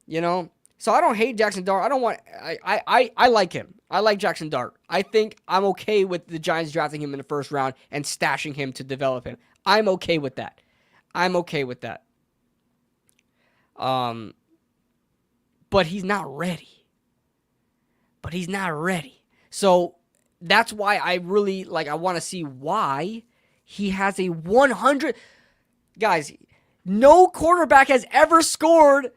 You know? So I don't hate Jackson Dart. I like him. I like Jackson Dart. I think I'm okay with the Giants drafting him in the first round and stashing him to develop him. I'm okay with that. But he's not ready. So that's why I really, I want to see why he has a 100. Guys, no quarterback has ever scored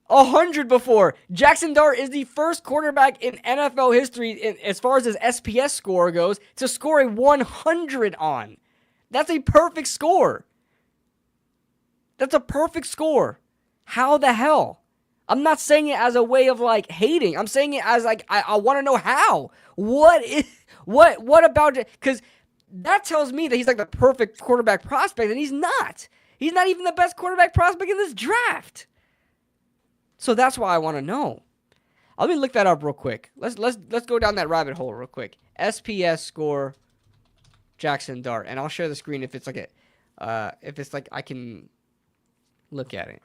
100 before. Jackson Dart is the first quarterback in NFL history, as far as his SPS score goes, to score a 100 on. That's a perfect score. How the hell? I'm not saying it as a way of hating. I'm saying it as I want to know how. What about it? Because that tells me that he's the perfect quarterback prospect, and he's not. He's not even the best quarterback prospect in this draft. So that's why I want to know. Let me look that up real quick. Let's go down that rabbit hole real quick. SPS score Jackson Dart, and I'll share the screen if it's I can look at it.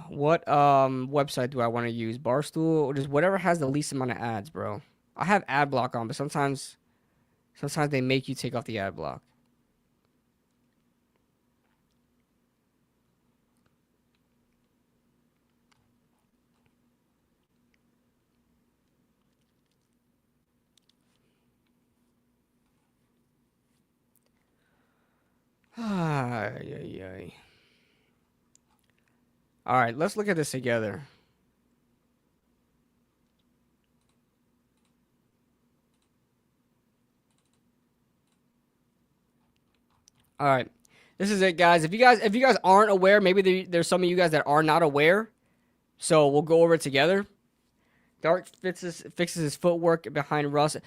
What website do I want to use? Barstool or just whatever has the least amount of ads, bro. I have ad block on, but sometimes they make you take off the ad block. All right, let's look at this together. All right, this is it, guys. If you guys aren't aware, maybe there's some of you guys that are not aware. So we'll go over it together. Dart fixes his footwork behind Russ. I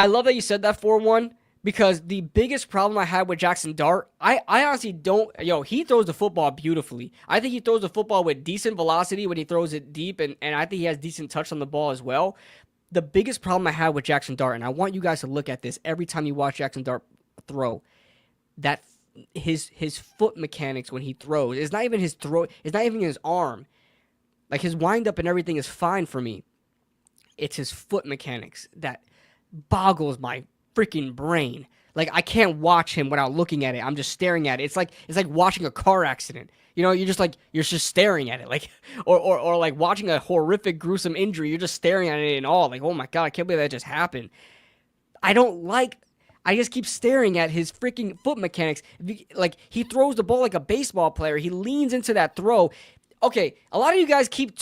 love that you said that 4-1. Because the biggest problem I had with Jackson Dart, I honestly don't... he throws the football beautifully. I think he throws the football with decent velocity when he throws it deep, and I think he has decent touch on the ball as well. The biggest problem I had with Jackson Dart, and I want you guys to look at this every time you watch Jackson Dart throw, that his foot mechanics when he throws, it's not even his throw, it's not even his arm. His wind-up and everything is fine for me. It's his foot mechanics that boggles my freaking brain. I can't watch him without looking at it. I'm just staring at it. It's like watching a car accident. You're just staring at it. Or watching a horrific, gruesome injury. You're just staring at it in awe. Oh my God, I can't believe that just happened. I just keep staring at his freaking foot mechanics. He throws the ball like a baseball player. He leans into that throw. Okay, a lot of you guys keep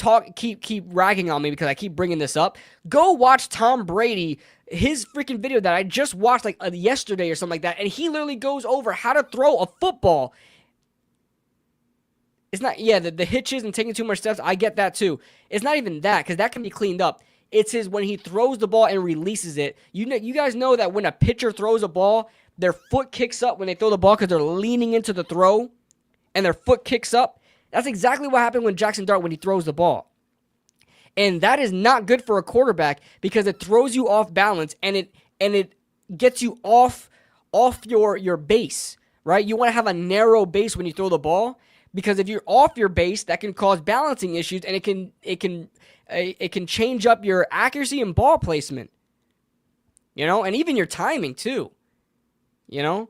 ragging on me because I keep bringing this up. Go watch Tom Brady, his freaking video that I just watched like yesterday or something like that, and he literally goes over how to throw a football. It's not, yeah, the hitches and taking too much steps, I get that too. It's not even that, because that can be cleaned up. It's his, when he throws the ball and releases it. You guys know that when a pitcher throws a ball, their foot kicks up when they throw the ball because they're leaning into the throw, and their foot kicks up. That's exactly what happened with Jackson Dart when he throws the ball. And that is not good for a quarterback because it throws you off balance, and it gets you off your base, right? You want to have a narrow base when you throw the ball, because if you're off your base, that can cause balancing issues, and it can change up your accuracy and ball placement. You know, and even your timing too. You know?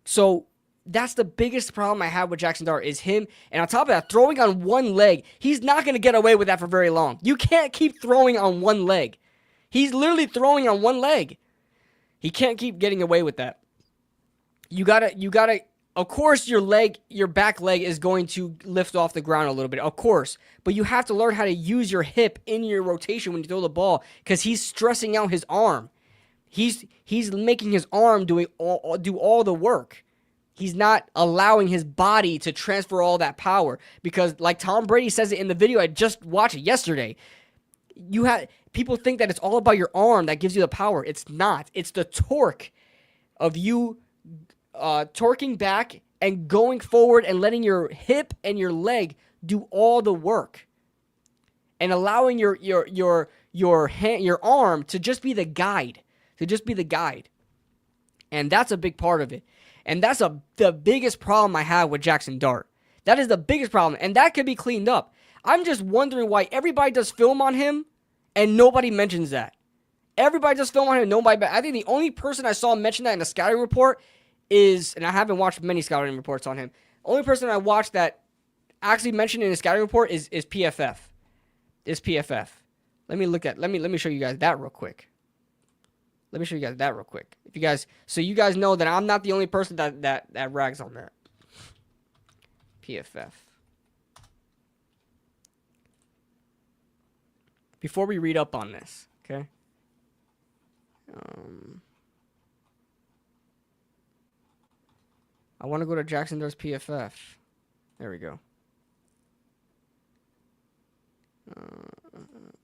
So that's the biggest problem I have with Jackson Dart is him. And on top of that, throwing on one leg, he's not going to get away with that for very long. You can't keep throwing on one leg. He's literally throwing on one leg. He can't keep getting away with that. You gotta, of course your back leg is going to lift off the ground a little bit, of course. But you have to learn how to use your hip in your rotation when you throw the ball, because he's stressing out his arm. He's making his arm do all the work. He's not allowing his body to transfer all that power, because like Tom Brady says it in the video I just watched yesterday, people think that it's all about your arm that gives you the power. It's not. It's the torque of you torquing back and going forward and letting your hip and your leg do all the work, and allowing your arm to just be the guide, and that's a big part of it. And that's the biggest problem I have with Jackson Dart. That is the biggest problem, and that could be cleaned up. I'm just wondering why everybody does film on him and nobody mentions that. Everybody does film on him, I think the only person I saw mention that in a scouting report is, and I haven't watched many scouting reports on him, only person I watched that actually mentioned in a scouting report is PFF. Let me show you guys that real quick. If you guys know that I'm not the only person that rags on that. PFF. Before we read up on this, okay? I want to go to Jackson Dart's PFF. There we go.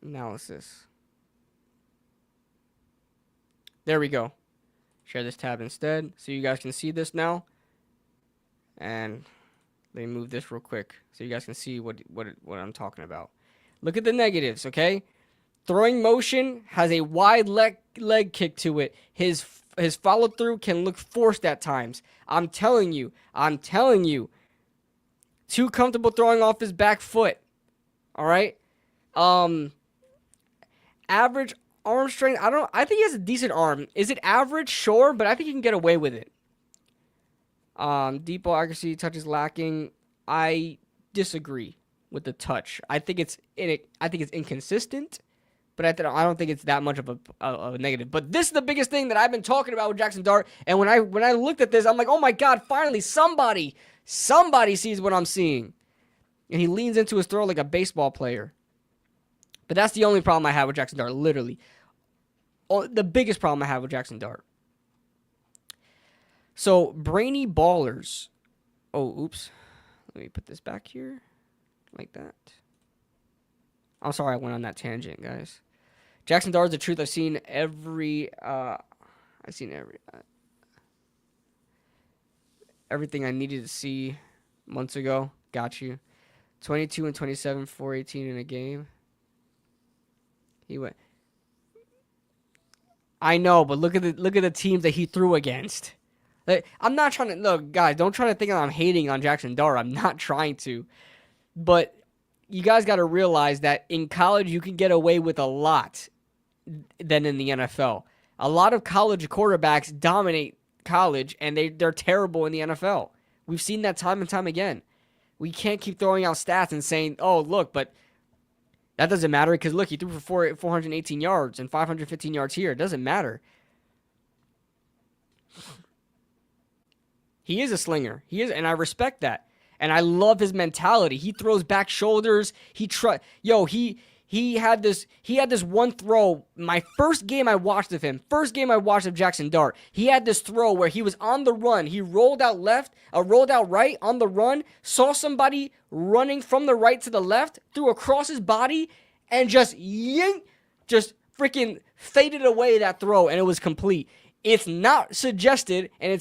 Analysis. There we go. Share this tab instead so you guys can see this now. And let me move this real quick so you guys can see what I'm talking about. Look at the negatives, okay? Throwing motion has a wide leg kick to it. His follow through can look forced at times. I'm telling you. Too comfortable throwing off his back foot. All right? Average arm strength, I think he has a decent arm. Is it average? Sure, but I think you can get away with it. Deep ball accuracy, touch is lacking. I disagree with the touch. I think it's inconsistent, but I don't think it's that much of a negative. But this is the biggest thing that I've been talking about with Jackson Dart. And when I looked at this, I'm like, oh my God, finally somebody sees what I'm seeing. And he leans into his throw like a baseball player. But that's the only problem I have with Jackson Dart, literally. The biggest problem I have with Jackson Dart. So, Brainy Ballers. Oh, oops. Let me put this back here. Like that. I'm sorry I went on that tangent, guys. Jackson Dart is the truth. I've seen everything I needed to see months ago. Got you. 22 and 27, 418 in a game. He went. I know, but look at the teams that he threw against. Like, I'm not trying to look, guys. Don't try to think I'm hating on Jackson Dart. I'm not trying to, but you guys got to realize that in college you can get away with a lot than in the NFL. A lot of college quarterbacks dominate college, and they're terrible in the NFL. We've seen that time and time again. We can't keep throwing out stats and saying, "Oh, look," but that doesn't matter because, look, he threw for 418 yards and 515 yards here. It doesn't matter. He is a slinger. He is, and I respect that. And I love his mentality. He throws back shoulders. He had this one throw. My first game I watched of him, Jackson Dart, he had this throw where he was on the run. He rolled out right on the run, saw somebody running from the right to the left, threw across his body, and just freaking faded away that throw, and it was complete. It's not suggested, and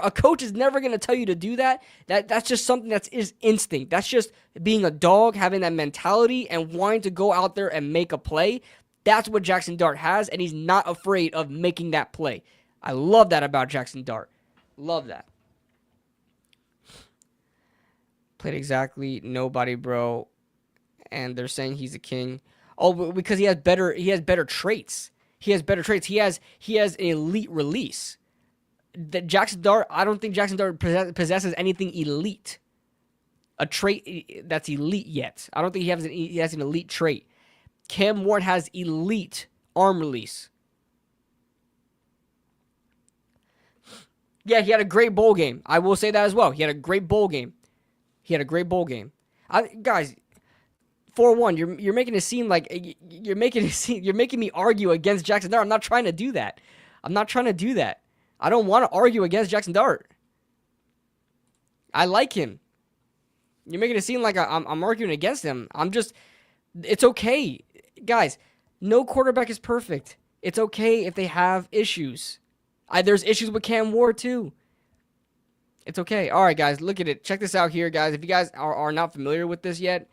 a coach is never going to tell you to do that. That's just something that is instinct. That's just being a dog, having that mentality, and wanting to go out there and make a play. That's what Jackson Dart has, and he's not afraid of making that play. I love that about Jackson Dart. Love that. Played exactly nobody, bro. And they're saying he's a king. Oh, because he has better traits. He has an elite release. I don't think Jackson Dart possesses anything elite. A trait that's elite yet. I don't think he has an elite trait. Cam Ward has elite arm release. Yeah, he had a great bowl game. I will say that as well. He had a great bowl game. Guys, 4-1, you're making it seem like you're making me argue against Jackson Dart. I'm not trying to do that. I don't want to argue against Jackson Dart. I like him. You're making it seem like I'm arguing against him. It's okay. Guys, no quarterback is perfect. It's okay if they have issues. There's issues with Cam Ward too. It's okay. All right, guys, look at it. Check this out here, guys. If you guys are not familiar with this yet,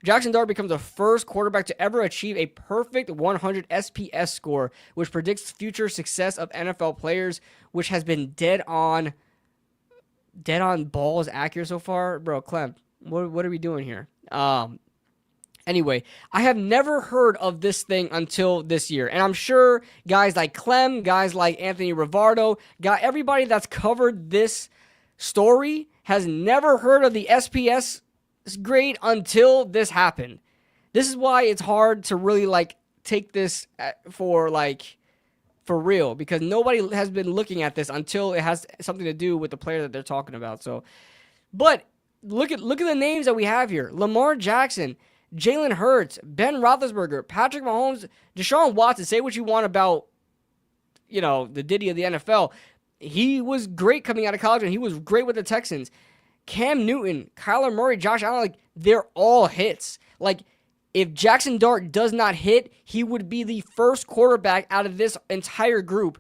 Jackson Dart becomes the first quarterback to ever achieve a perfect 100 SPS score, which predicts future success of NFL players, which has been dead on balls accurate so far. Bro, Clem, what are we doing here? Anyway, I have never heard of this thing until this year. And I'm sure guys like Clem, guys like Anthony Rivardo, everybody that's covered this story has never heard of the SPS grade until this happened. This is why it's hard to really take this for real, because nobody has been looking at this until it has something to do with the player that they're talking about. So, but look at the names that we have here: Lamar Jackson, Jalen Hurts, Ben Roethlisberger, Patrick Mahomes, Deshaun Watson. Say what you want about the Diddy of the NFL. He was great coming out of college, and he was great with the Texans. Cam Newton, Kyler Murray, Josh Allen, they're all hits. If Jackson Dart does not hit, he would be the first quarterback out of this entire group,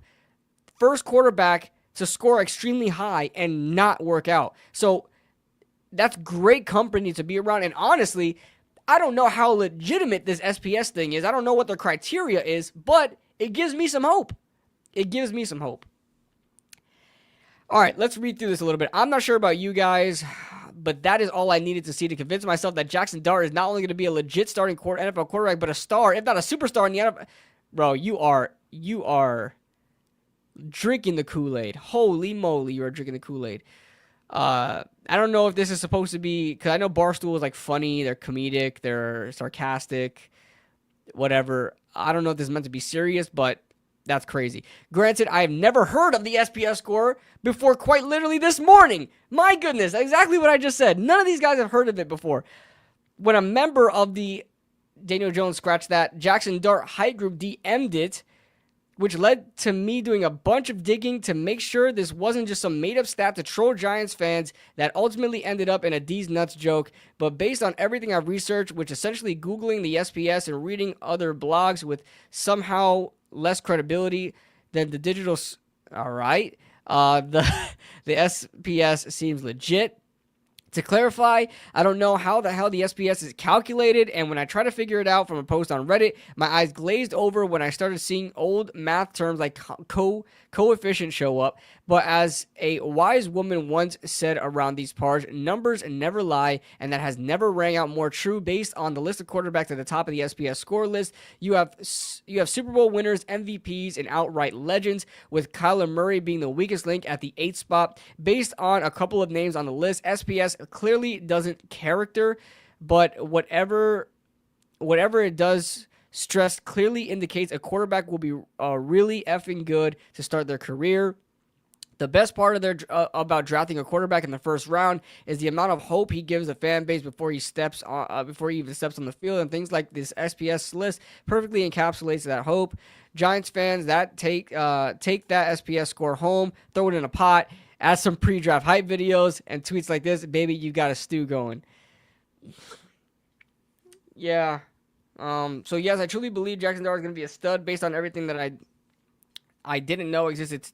first quarterback to score extremely high and not work out. So that's great company to be around. And honestly, I don't know how legitimate this SPS thing is. I don't know what their criteria is, but it gives me some hope. All right, let's read through this a little bit. I'm not sure about you guys, but that is all I needed to see to convince myself that Jackson Dart is not only going to be a legit starting NFL quarterback, but a star, if not a superstar in the NFL. Bro, you are drinking the Kool-Aid. Holy moly, you are drinking the Kool-Aid. I don't know if this is supposed to be, because I know Barstool is funny, they're comedic, they're sarcastic, whatever. I don't know if this is meant to be serious, but that's crazy. Granted, I have never heard of the SPS score before quite literally this morning. My goodness, exactly what I just said. None of these guys have heard of it before. When a member of the Daniel Jones Scratch That Jackson Dart height group DM'd it, which led to me doing a bunch of digging to make sure this wasn't just some made-up stat to troll Giants fans that ultimately ended up in a D's nuts joke, but based on everything I've researched, which essentially Googling the SPS and reading other blogs with somehow less credibility than the digital. All right. The SPS seems legit. To clarify, I don't know how the hell the SPS is calculated, and when I try to figure it out from a post on Reddit, my eyes glazed over when I started seeing old math terms like coefficient show up. But as a wise woman once said around these parts, numbers never lie, and that has never rang out more true. Based on the list of quarterbacks at the top of the SPS score list, you have Super Bowl winners, MVPs, and outright legends, with Kyler Murray being the weakest link at the 8th spot. Based on a couple of names on the list, SPS clearly doesn't character, but whatever it does stress clearly indicates a quarterback will be really effing good to start their career. The best part of their about drafting a quarterback in the first round is the amount of hope he gives the fan base before he steps on, before he even steps on the field, and things like this SPS list perfectly encapsulates that hope. Giants fans that take that SPS score home, throw it in a pot, add some pre-draft hype videos and tweets like this, baby, you got a stew going. Yeah. So yes, I truly believe Jackson Dart is going to be a stud based on everything that I didn't know existed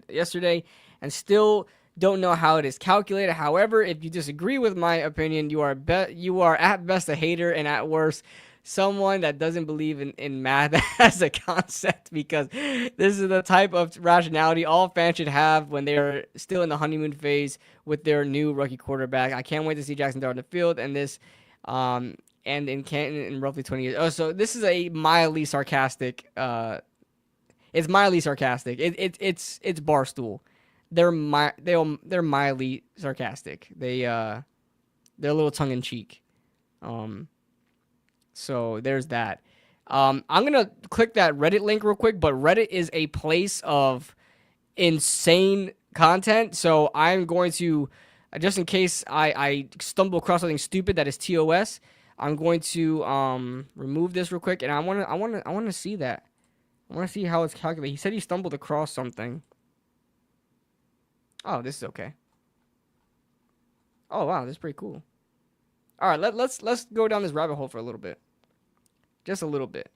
yesterday, and still don't know how it is calculated. However, if you disagree with my opinion, you are at best a hater, and at worst, someone that doesn't believe in math as a concept, because this is the type of rationality all fans should have when they are still in the honeymoon phase with their new rookie quarterback. I can't wait to see Jackson Dart on the field, and this and in Canton in roughly 20 years. Oh, so this is a mildly sarcastic it's mildly sarcastic. It's Barstool. They're mildly sarcastic. They're a little tongue in cheek. So there's that. I'm gonna click that Reddit link real quick, but Reddit is a place of insane content. So I'm going to, just in case I stumble across something stupid that is TOS, I'm going to remove this real quick, and I want to see that. I want to see how it's calculated. He said he stumbled across something. Oh, this is okay. Oh, wow, this is pretty cool. All right, let's go down this rabbit hole for a little bit. Just a little bit.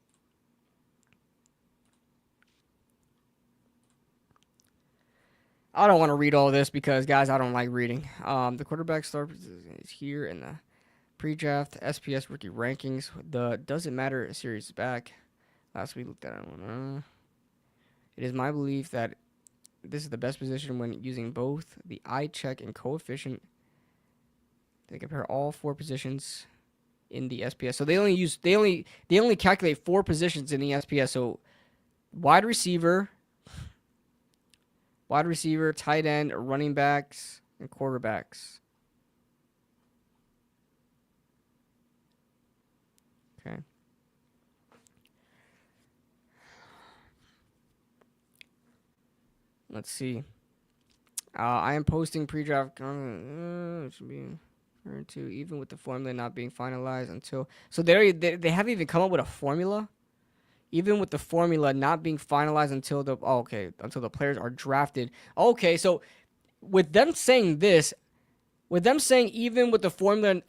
I don't want to read all this because, guys, I don't like reading. The quarterback start is here in the pre-draft SPS rookie rankings. The Doesn't Matter series is back. Last week looked at it. It is my belief that this is the best position when using both the eye check and coefficient. They compare all 4 positions in the SPS. So they only calculate 4 positions in the SPS. So wide receiver, tight end, running backs, and quarterbacks. Okay. Let's see. I am posting pre-draft content. Should be referred to even with the formula not being finalized until. So they haven't even come up with a formula. Even with the formula not being finalized until until the players are drafted. Okay, so with them saying this, even with the formula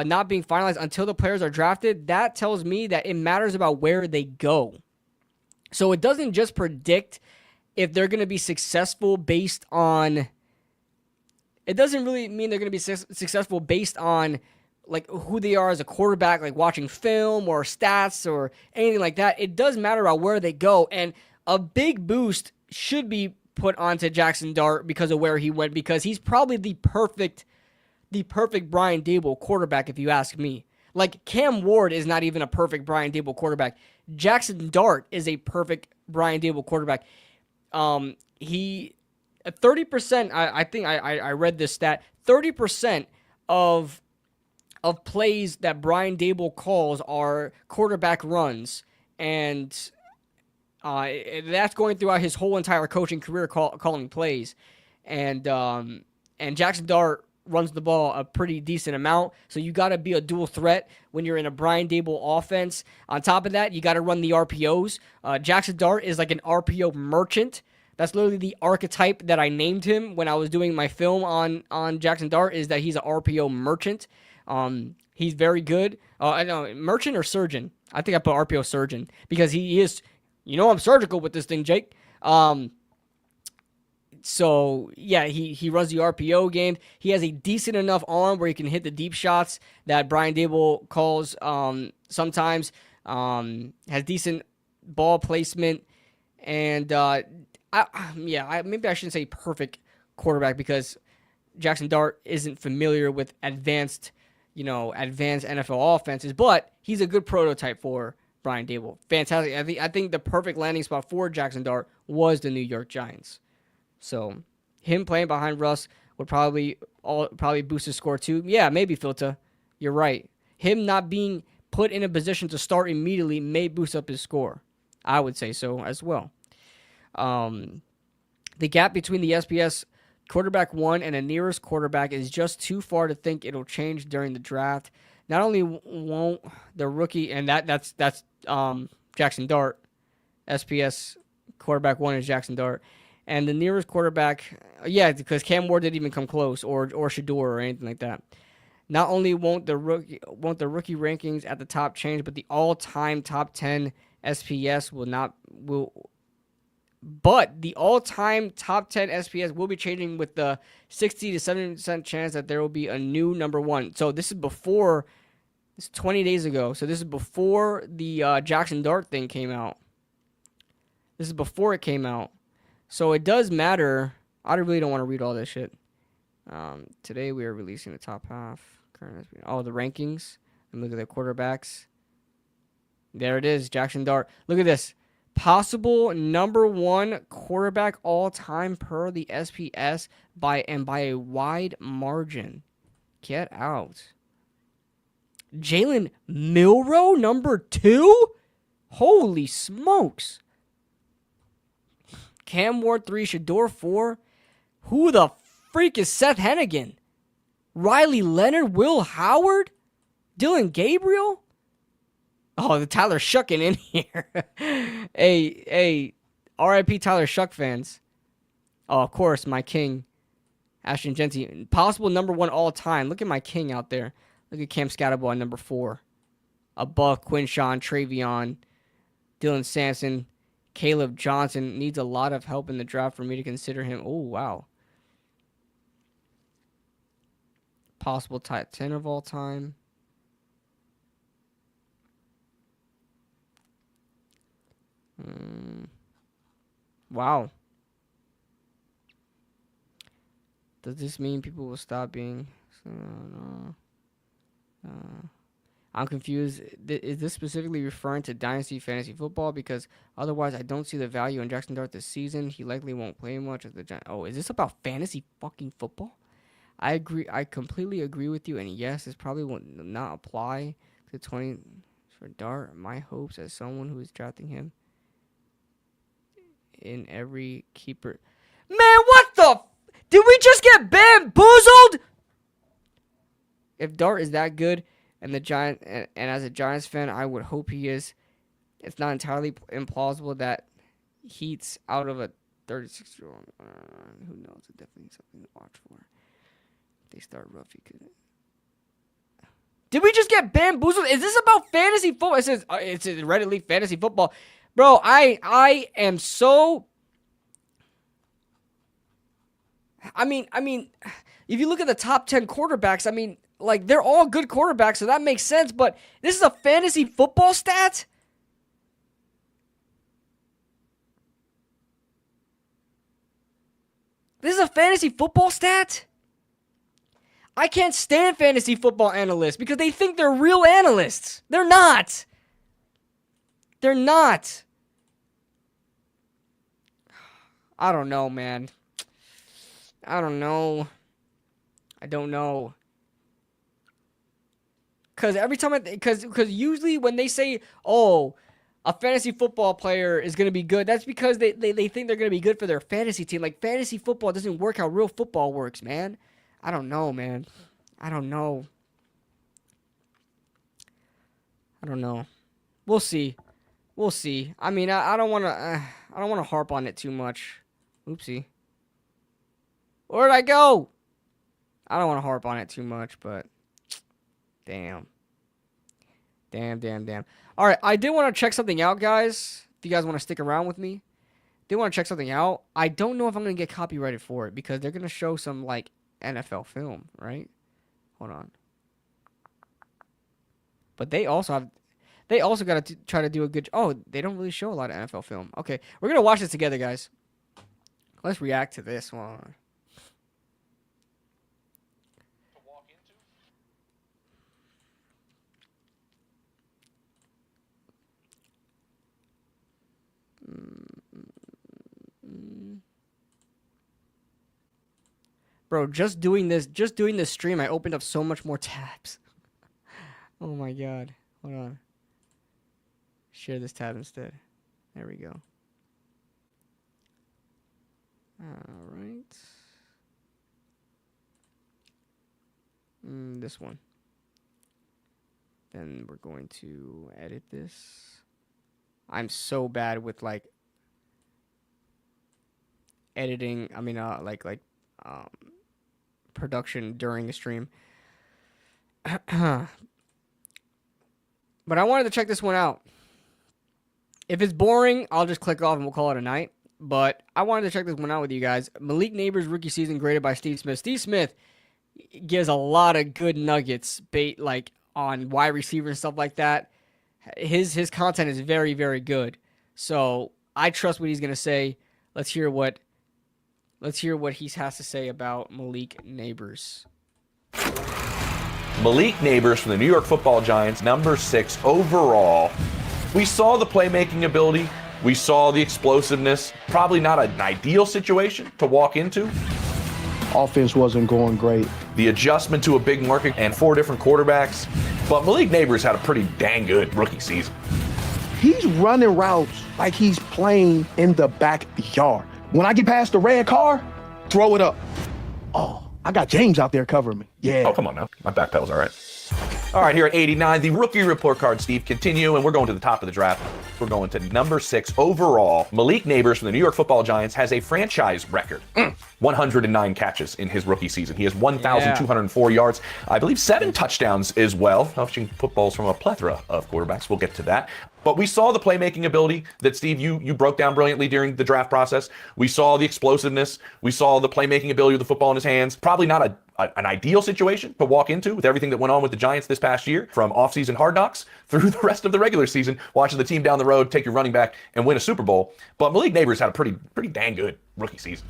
not being finalized until the players are drafted, that tells me that it matters about where they go. So it doesn't just predict if they're going to be successful based on, it doesn't really mean they're going to be successful based on like who they are as a quarterback, like watching film or stats or anything like that. It does matter about where they go, and a big boost should be put onto Jackson Dart because of where he went, because he's probably the perfect Brian Daboll quarterback, if you ask me. Like, Cam Ward is not even a perfect Brian Daboll quarterback. Jackson Dart is a perfect Brian Daboll quarterback. He 30%, I think I read this stat, 30% of plays that Brian Daboll calls are quarterback runs, and that's going throughout his whole entire coaching career, calling plays. And Jackson Dart runs the ball a pretty decent amount, so you got to be a dual threat when you're in a Brian Daboll offense. On top of that, you got to run the RPOs. Jackson Dart is like an RPO merchant. That's literally the archetype that I named him when I was doing my film on Jackson Dart, is that he's an RPO merchant. He's very good. I know, merchant or surgeon. I think I put RPO surgeon because he is, I'm surgical with this thing, Jake. So yeah, he runs the RPO game. He has a decent enough arm where he can hit the deep shots that Brian Daboll calls sometimes. Has decent ball placement, and maybe I shouldn't say perfect quarterback because Jackson Dart isn't familiar with advanced NFL offenses, but he's a good prototype for Brian Daboll. Fantastic. I think the perfect landing spot for Jackson Dart was the New York Giants. So him playing behind Russ would probably boost his score too. Yeah, maybe, Filta. You're right. Him not being put in a position to start immediately may boost up his score. I would say so as well. The gap between the SPS quarterback 1 and the nearest quarterback is just too far to think it'll change during the draft. Not only won't the rookie, and that's Jackson Dart, SPS quarterback 1 is Jackson Dart, and the nearest quarterback, yeah, because Cam Ward didn't even come close, or Shador or anything like that. Not only won't the rookie rankings at the top change, but the all-time top 10 SPS But the all-time top 10 SPS will be changing with the 60 to 70% chance that there will be a new number 1. So this is before, this is 20 days ago. So this is before the Jackson Dart thing came out. This is before it came out. So it does matter. I really don't want to read all this shit. Today we are releasing the top half. Oh, the rankings. And look at the quarterbacks. There it is, Jackson Dart. Look at this. Possible number 1 quarterback all time per the SPS by a wide margin. Get out. Jalen Milroe, number 2? Holy smokes. Cam Ward 3, Shador 4. Who the freak is Seth Hennigan? Riley Leonard, Will Howard, Dylan Gabriel. Oh, the Tyler Shuckin in here. Hey, RIP Tyler Shuck fans. Oh, of course, my king, Ashton Genty. Possible number 1 all time. Look at my king out there. Look at Cam Scatterbo at number 4. Above Quinshawn, Travion, Dylan Sampson, Caleb Johnson. Needs a lot of help in the draft for me to consider him. Oh, wow. Possible top 10 of all time. Wow. Does this mean people will stop being... I'm confused. Is this specifically referring to Dynasty Fantasy Football? Because otherwise I don't see the value in Jackson Dart this season. He likely won't play much as the Giants. Oh, is this about fantasy fucking football? I agree. I completely agree with you. And yes, this probably will not apply to 20 for Dart. My hopes as someone who is drafting him in every keeper. Man, what the? Did we just get bamboozled? If Dart is that good, and the Giant, and as a Giants fan, I would hope he is. It's not entirely implausible that Heat's out of a 36-year-old. Who knows? It's definitely something to watch for. If they start rough, he could. Did we just get bamboozled? Is this about fantasy football? It says it's Reddit League fantasy football. Bro, I am so... I mean, if you look at the top 10 quarterbacks, I mean, like, they're all good quarterbacks, so that makes sense, but this is a fantasy football stat? This is a fantasy football stat? I can't stand fantasy football analysts because they think they're real analysts. They're not. They're not. I don't know, man. I don't know. I don't know. Because every time because usually when they say, oh, a fantasy football player is going to be good, that's because they think they're going to be good for their fantasy team. Like, fantasy football doesn't work how real football works, man. I don't know, man. I don't know. I don't know. We'll see. We'll see. I mean, I don't want to harp on it too much. Oopsie. Where'd I go? I don't want to harp on it too much, but damn. Damn. All right, I did want to check something out, guys. If you guys want to stick around with me. Did want to check something out. I don't know if I'm going to get copyrighted for it because they're going to show some, like, NFL film, right? Hold on. But they also got to try to do a good... Oh, they don't really show a lot of NFL film. Okay, we're going to watch this together, guys. Let's react to this one. Bro, just doing this stream, I opened up so much more tabs. Oh my god. Hold on. Share this tab instead. There we go. All right. This one. Then we're going to edit this. I'm so bad with like editing. I mean, production during the stream. But I wanted to check this one out. If it's boring, I'll just click off and we'll call it a night. But I wanted to check this one out with you guys. Malik Neighbors rookie season graded by Steve Smith. Steve Smith gives a lot of good nuggets, like on wide receiver and stuff like that. His content is very, very good. So I trust what he's gonna say. Let's hear what he has to say about Malik Neighbors. Malik Neighbors from the New York Football Giants, number 6 overall. We saw the playmaking ability. We saw the explosiveness. Probably not an ideal situation to walk into. Offense wasn't going great. The adjustment to a big market and 4 different quarterbacks. But Malik Neighbors had a pretty dang good rookie season. He's running routes like he's playing in the backyard. When I get past the red car, throw it up. Oh, I got James out there covering me. Yeah. Oh, come on now. My back pedal's all right. All right, here at 89, the rookie report card, Steve, continue, and we're going to the top of the draft. We're going to number 6 overall. Malik Neighbors from the New York Football Giants has a franchise record. 109 catches in his rookie season. He has 1,204 yards. I believe 7 touchdowns as well. Touching footballs from a plethora of quarterbacks. We'll get to that. But we saw the playmaking ability that, Steve, you broke down brilliantly during the draft process. We saw the explosiveness. We saw the playmaking ability with the football in his hands. Probably not an ideal situation to walk into with everything that went on with the Giants this past year, from offseason hard knocks through the rest of the regular season, watching the team down the road take your running back and win a Super Bowl. But Malik Neighbors had a pretty dang good rookie season.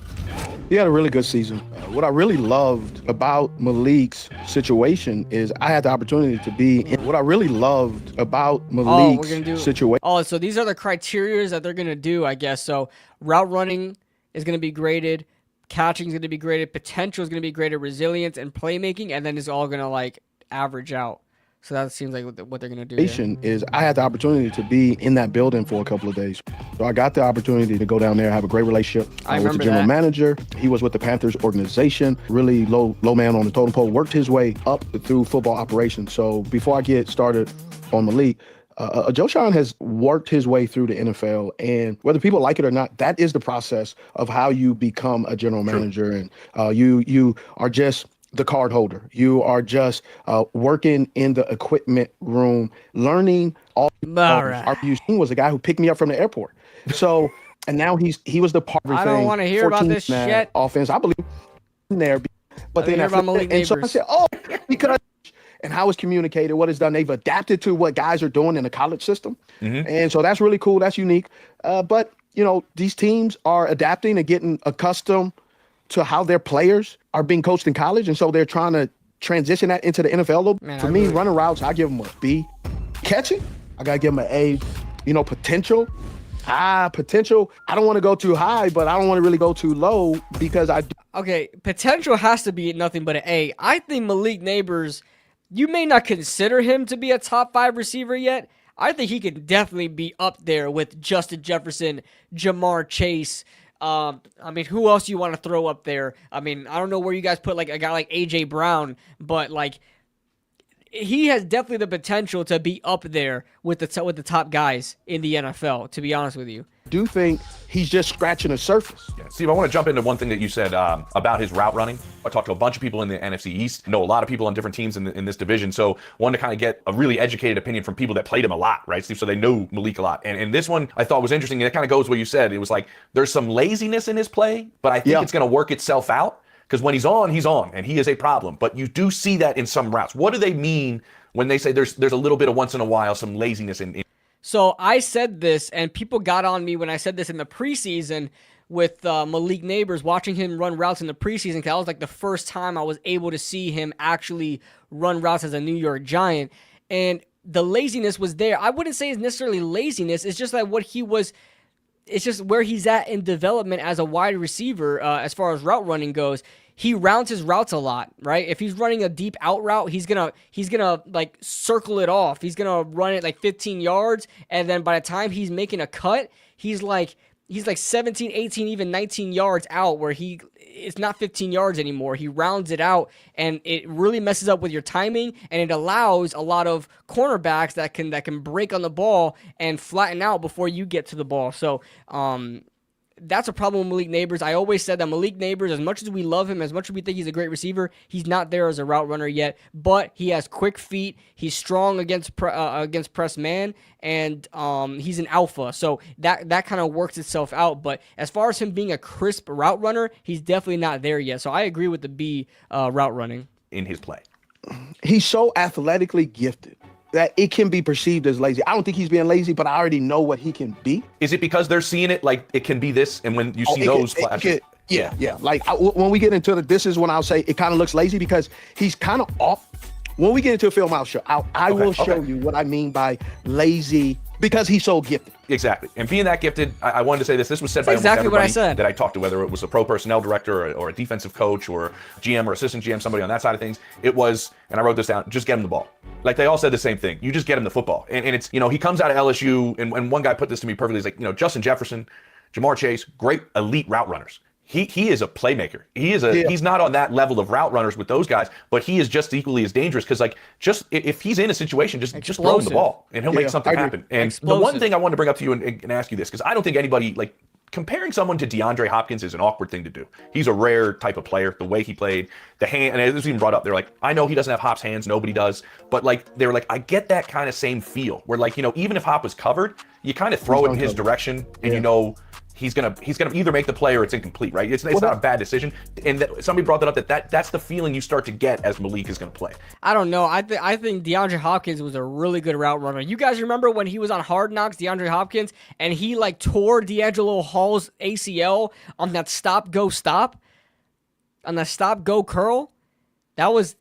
He had a really good season. What I really loved about Malik's situation is I had the opportunity to be in. What I really loved about Malik's situation. Oh, so these are the criteria that they're going to do, I guess. So route running is going to be graded. Catching is going to be graded. Potential is going to be graded. Resilience and playmaking. And then it's all going to like average out. So that seems like what they're going to do. Is I had the opportunity to be in that building for a couple of days. So I got the opportunity to go down there, have a great relationship with the general manager. He was with the Panthers organization, really low man on the totem pole, worked his way up through football operations. So before I get started on Malik, Joshawn has worked his way through the NFL, and whether people like it or not, that is the process of how you become a general manager. And you are just the card holder. You are just working in the equipment room, learning all right. RBU was the guy who picked me up from the airport. So, and now he was the part of everything. I don't want to hear about this shit. Offense, I believe in there. But then and so I said, oh, because and how it's communicated, what it's done. They've adapted to what guys are doing in the college system. And so that's really cool. That's unique. But, you know, these teams are adapting and getting accustomed to how their players are being coached in college. And so they're trying to transition that into the NFL. For me, running routes, I give them a B. Catching, I got to give them an A. You know, potential. Potential. I don't want to go too high, but I don't want to really go too low because Okay, potential has to be nothing but an A. I think Malik Neighbors, you may not consider him to be a top 5 receiver yet. I think he can definitely be up there with Justin Jefferson, Jamar Chase. I mean, who else you want to throw up there? I mean, I don't know where you guys put like a guy like A.J. Brown, but like he has definitely the potential to be up there with the top guys in the NFL, to be honest with you. Do think he's just scratching the surface. Yeah. Steve, I want to jump into one thing that you said about his route running. I talked to a bunch of people in the NFC East, know a lot of people on different teams in this division, so wanted to kind of get a really educated opinion from people that played him a lot, right, Steve? So they know Malik a lot. And this one I thought was interesting, and it kind of goes what you said. It was like there's some laziness in his play, but I think it's going to work itself out because when he's on, and he is a problem. But you do see that in some routes. What do they mean when they say there's a little bit of once in a while some laziness in So I said this, and people got on me when I said this in the preseason with Malik Neighbors, watching him run routes in the preseason, because that was like the first time I was able to see him actually run routes as a New York Giant. And the laziness was there. I wouldn't say it's necessarily laziness. It's just like it's just where he's at in development as a wide receiver as far as route running goes. He rounds his routes a lot, right? If he's running a deep out route, he's gonna like circle it off. He's gonna run it like 15 yards, and then by the time he's making a cut, he's like he's like 17, 18, even 19 yards out where it's not 15 yards anymore. He rounds it out, and it really messes up with your timing, and it allows a lot of cornerbacks that can break on the ball and flatten out before you get to the ball. So that's a problem with Malik Nabers. I always said that Malik Nabers, as much as we love him, as much as we think he's a great receiver, he's not there as a route runner yet. But he has quick feet. He's strong against press man, and he's an alpha. So that kind of works itself out. But as far as him being a crisp route runner, he's definitely not there yet. So I agree with the B route running in his play. He's so athletically gifted that it can be perceived as lazy. I don't think he's being lazy, but I already know what he can be. Is it because they're seeing it like it can be this, and when you see those flashes? Yeah. Like when we get into this is when I'll say it kind of looks lazy because he's kind of off. When we get into a film, I will show you what I mean by lazy because he's so gifted. Exactly. And being that gifted, I wanted to say this. This was said by exactly what I said that I talked to, whether it was a pro personnel director or a defensive coach or GM or assistant GM, somebody on that side of things. It was, and I wrote this down, just get him the ball. Like they all said the same thing. You just get him the football. And it's, he comes out of LSU, and one guy put this to me perfectly. He's like, Justin Jefferson, Jamar Chase, great elite route runners. He is a playmaker. He's not on that level of route runners with those guys, but he is just equally as dangerous because if he's in a situation, just throw him the ball and he'll make something happen. And the one thing I wanted to bring up to you and ask you this, because I don't think anybody comparing someone to DeAndre Hopkins is an awkward thing to do. He's a rare type of player. The way he played, the hand, and it was even brought up. They're like, I know he doesn't have Hop's hands, nobody does, but they were like, I get that kind of same feel where even if Hop was covered, you kind of throw it in his direction, and he's gonna either make the play or it's incomplete, right? It's not a bad decision. And somebody brought that up that's the feeling you start to get as Malik is gonna play. I don't know. I think DeAndre Hopkins was a really good route runner. You guys remember when he was on Hard Knocks, DeAndre Hopkins, and he tore D'Angelo Hall's ACL on that stop go curl? That's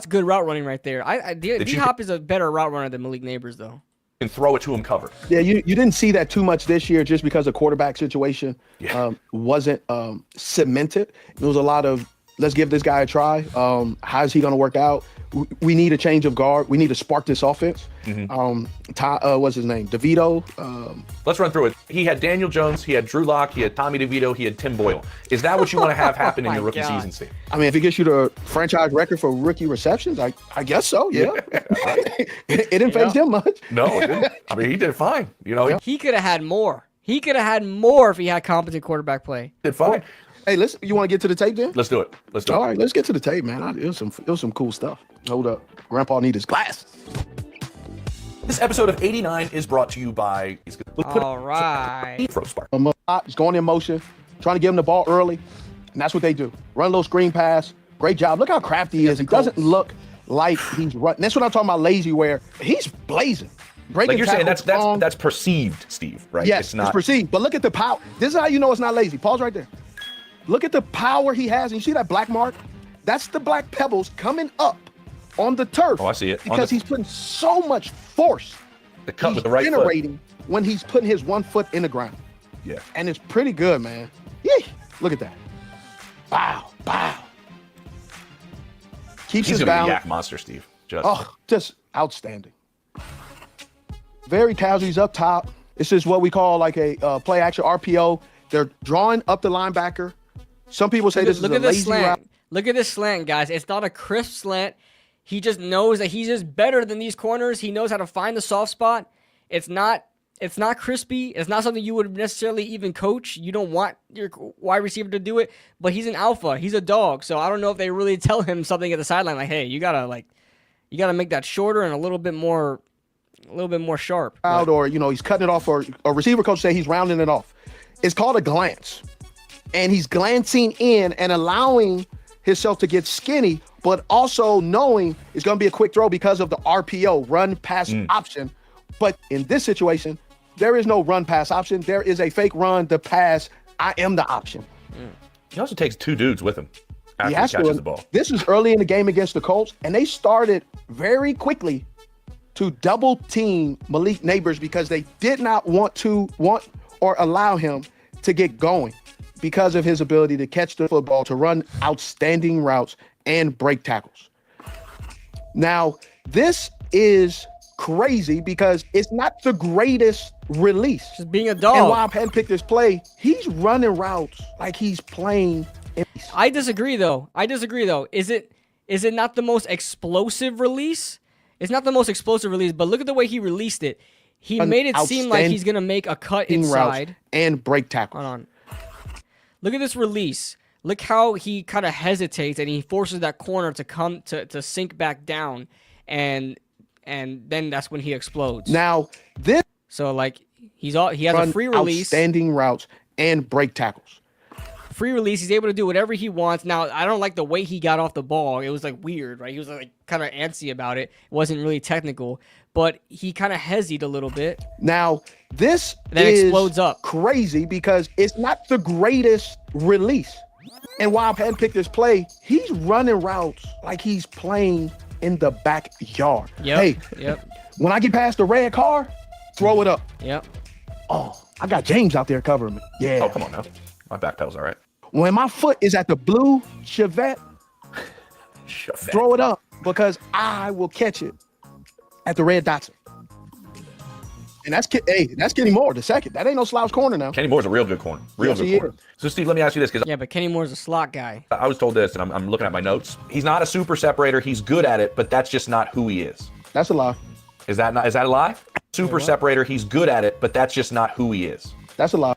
good route running right there. D-Hop is a better route runner than Malik Nabers though. And throw it to him covered. Yeah, you didn't see that too much this year just because the quarterback situation wasn't cemented. There was a lot of, let's give this guy a try. How's he going to work out? We need a change of guard. We need to spark this offense. What's his name? DeVito. Let's run through it. He had Daniel Jones. He had Drew Lock. He had Tommy DeVito. He had Tim Boyle. Is that what you want to have happen in your rookie season, Steve? I mean, if it gets you the franchise record for rookie receptions, I guess so, yeah. It didn't phase him much. No, it didn't. I mean, he did fine. He could have had more. He could have had more if he had competent quarterback play. Did fine. Hey, listen, you want to get to the tape then? Let's do it. All right, let's get to the tape, man. It was some cool stuff. Hold up. Grandpa need his glasses. This episode of 89 is brought to you by... All right. He's going in motion, trying to give him the ball early, and that's what they do. Run a little screen pass. Great job. Look how crafty he is. He doesn't look like he's running. That's what I'm talking about lazy, where he's blazing. Like you're saying, that's perceived, Steve, right? Yes, it's perceived. But look at the power. This is how you know it's not lazy. Pause right there. Look at the power he has. And you see that black mark? That's the black pebbles coming up on the turf. Oh, I see it. Because he's putting so much force. The cut with the right generating foot. When he's putting his 1 foot in the ground. Yeah. And it's pretty good, man. Yee. Look at that. Bow. Keeps his balance. He's gonna be a yak monster, Steve. Just outstanding. Very casual. He's up top. This is what we call like a play action RPO. They're drawing up the linebacker. Some people say this is a lazy route. Look at this slant, guys. It's not a crisp slant. He just knows that he's just better than these corners. He knows how to find the soft spot. It's not crispy. It's not something you would necessarily even coach. You don't want your wide receiver to do it, but he's an alpha. He's a dog. So I don't know if they really tell him something at the sideline like, hey, you gotta make that shorter and a little bit more sharp. Or he's cutting it off, or a receiver coach say he's rounding it off. It's called a glance. And he's glancing in and allowing himself to get skinny, but also knowing it's going to be a quick throw because of the RPO, run pass option. But in this situation, there is no run pass option. There is a fake run, the pass. I am the option. He also takes 2 dudes with him after he catches the ball. This is early in the game against the Colts, and they started very quickly to double team Malik Nabers because they did not want or allow him to get going because of his ability to catch the football, to run outstanding routes and break tackles. Now, this is crazy because it's not the greatest release. Just being a dog. And while I handpicked this play, he's running routes like he's playing. I disagree though. Is it not the most explosive release? It's not the most explosive release, but look at the way he released it. He made it seem like he's gonna make a cut inside and break tackles. Hold on. Look at this release. Look how he kind of hesitates and he forces that corner to come to sink back down, and then that's when he explodes. Now this. So like he has a free release, outstanding routes and break tackles. Free release. He's able to do whatever he wants. Now, I don't like the way he got off the ball. It was like weird, right? He was like kind of antsy about it. It wasn't really technical, but he kind of hesitated a little bit. Now, this explodes up. Crazy because it's not the greatest release. And while I handpicked this play, he's running routes like he's playing in the backyard. When I get past the red car, throw it up. Yep. Oh, I got James out there covering me. Yeah. Oh, come on now. My back pedal's all right. When my foot is at the blue Chevette, throw it up because I will catch it at the red Datsun. And that's Kenny Moore, the second. That ain't no slouch corner now. Kenny Moore's a real good corner. Real good corner. So, Steve, let me ask you this. Yeah, but Kenny Moore's a slot guy. I was told this, and I'm looking at my notes. He's not a super separator. He's good at it, but that's just not who he is. That's a lie. Is that a lie? Super separator. He's good at it, but that's just not who he is. That's a lie.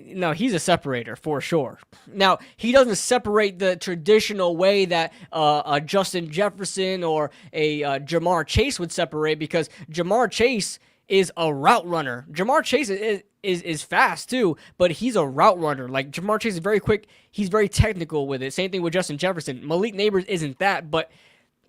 No, he's a separator for sure. Now, he doesn't separate the traditional way that a Justin Jefferson or a Jamar Chase would separate, because Jamar Chase is a route runner. Jamar Chase is fast too, but he's a route runner. Like, Jamar Chase is very quick. He's very technical with it. Same thing with Justin Jefferson. Malik Neighbors isn't that, but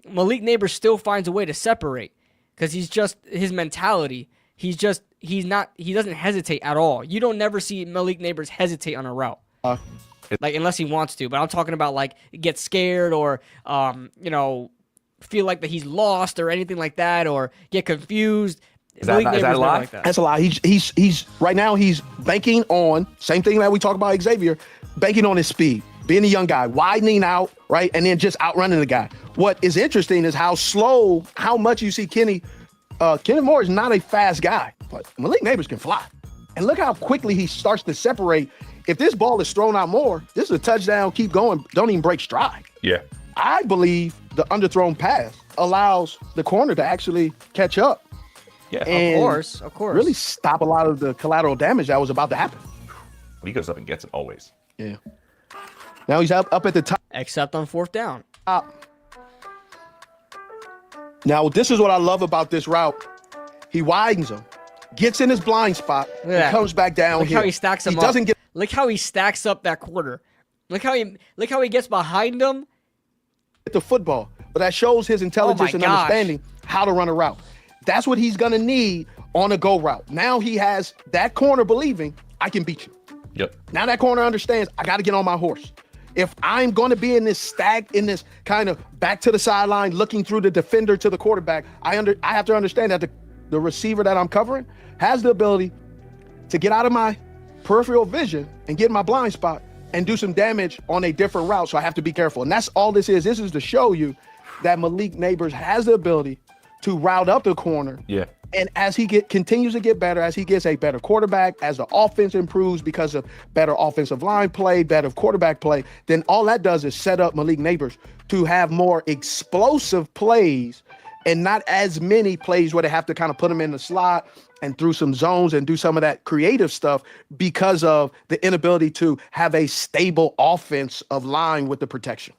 Malik Neighbors still finds a way to separate because he's just his mentality. He doesn't hesitate at all. You don't never see Malik Neighbors hesitate on a route. Like, unless he wants to, but I'm talking about like get scared or feel like that he's lost or anything like that, or get confused. Is that a lie? Like that. That's a lie. He's right now he's banking on same thing that we talk about Xavier, banking on his speed, being a young guy, widening out, right, and then just outrunning the guy. What is interesting is how much you see Kenny Moore is not a fast guy, but Malik Neighbors can fly. And look how quickly he starts to separate. If this ball is thrown out more, this is a touchdown, keep going, don't even break stride. Yeah. I believe the underthrown pass allows the corner to actually catch up. Yeah, and of course. Really stop a lot of the collateral damage that was about to happen. He goes up and gets it always. Yeah. Now he's up at the top. Except on fourth down. Now, this is what I love about this route. He widens him, gets in his blind spot, and comes back down. Look here. how he stacks him up. Look how he stacks up that quarter. Look how he gets behind him. The football, but that shows his intelligence and understanding how to run a route. That's what he's gonna need on a go route. Now he has that corner believing I can beat you. Yep. Now that corner understands I got to get on my horse. If I'm going to be in this in this kind of back to the sideline, looking through the defender to the quarterback, I have to understand that the receiver that I'm covering has the ability to get out of my peripheral vision and get in my blind spot and do some damage on a different route. So I have to be careful. And that's all this is. This is to show you that Malik Neighbors has the ability to route up the corner. Yeah. And as he continues to get better, as he gets a better quarterback, as the offense improves because of better offensive line play, better quarterback play, then all that does is set up Malik Neighbors to have more explosive plays and not as many plays where they have to kind of put him in the slot and through some zones and do some of that creative stuff because of the inability to have a stable offense of line with the protection.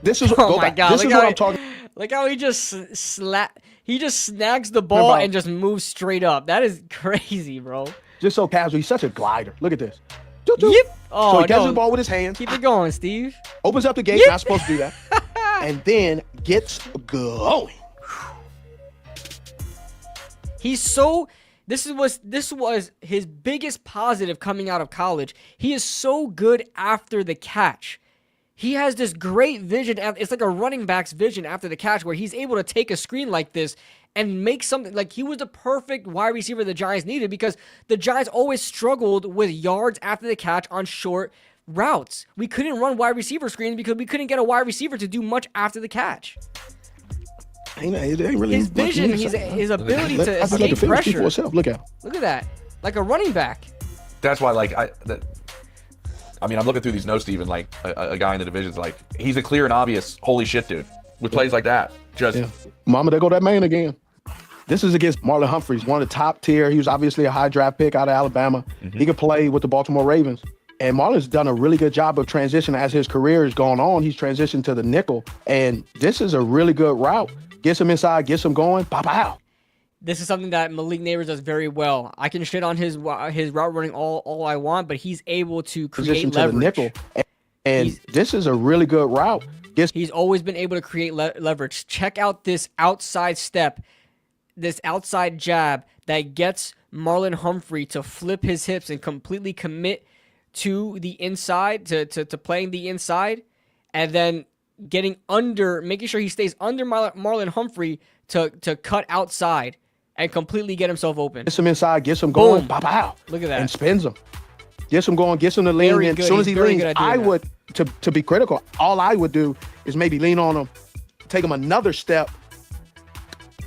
This is oh my God! This is what I'm talking. Look how he just snags the ball and just moves straight up. That is crazy, bro. Just so casual. He's such a glider. Look at this. Yep. Oh, so he catches the ball with his hands. Keep it going, Steve. Opens up the gate. Not supposed to do that. And then gets going. He's so. This was his biggest positive coming out of college. He is so good after the catch. He has this great vision. It's like a running back's vision after the catch where he's able to take a screen like this and make something. Like, he was the perfect wide receiver the Giants needed because the Giants always struggled with yards after the catch on short routes. We couldn't run wide receiver screens because we couldn't get a wide receiver to do much after the catch. It ain't really His vision, his ability to escape pressure. Look at that, like a running back. That's why, like, I'm looking through these notes, Steven, like a guy in the division's like, he's a clear and obvious holy shit dude with plays like that. Mama, there go that man again. This is against Marlon Humphreys, one of the top tier. He was obviously a high draft pick out of Alabama. He could play with the Baltimore Ravens. And Marlon's done a really good job of transition as his career has gone on. He's transitioned to the nickel. And this is a really good route. Gets him inside, gets him going, pow. This is something that Malik Nabers does very well. I can shit on his route running all I want, but he's able to create leverage. To the nickel. And this is a really good route. He's always been able to create leverage. Check out this outside step, this outside jab that gets Marlon Humphrey to flip his hips and completely commit to the inside, to playing the inside, and then making sure he stays under Marlon Humphrey to cut outside and completely get himself open. Gets him inside, gets him going, pow. Look at that. And spins him. Gets him going, gets him to lean. And as soon as he leans, I would, to be critical, all I would do is maybe lean on him, take him another step.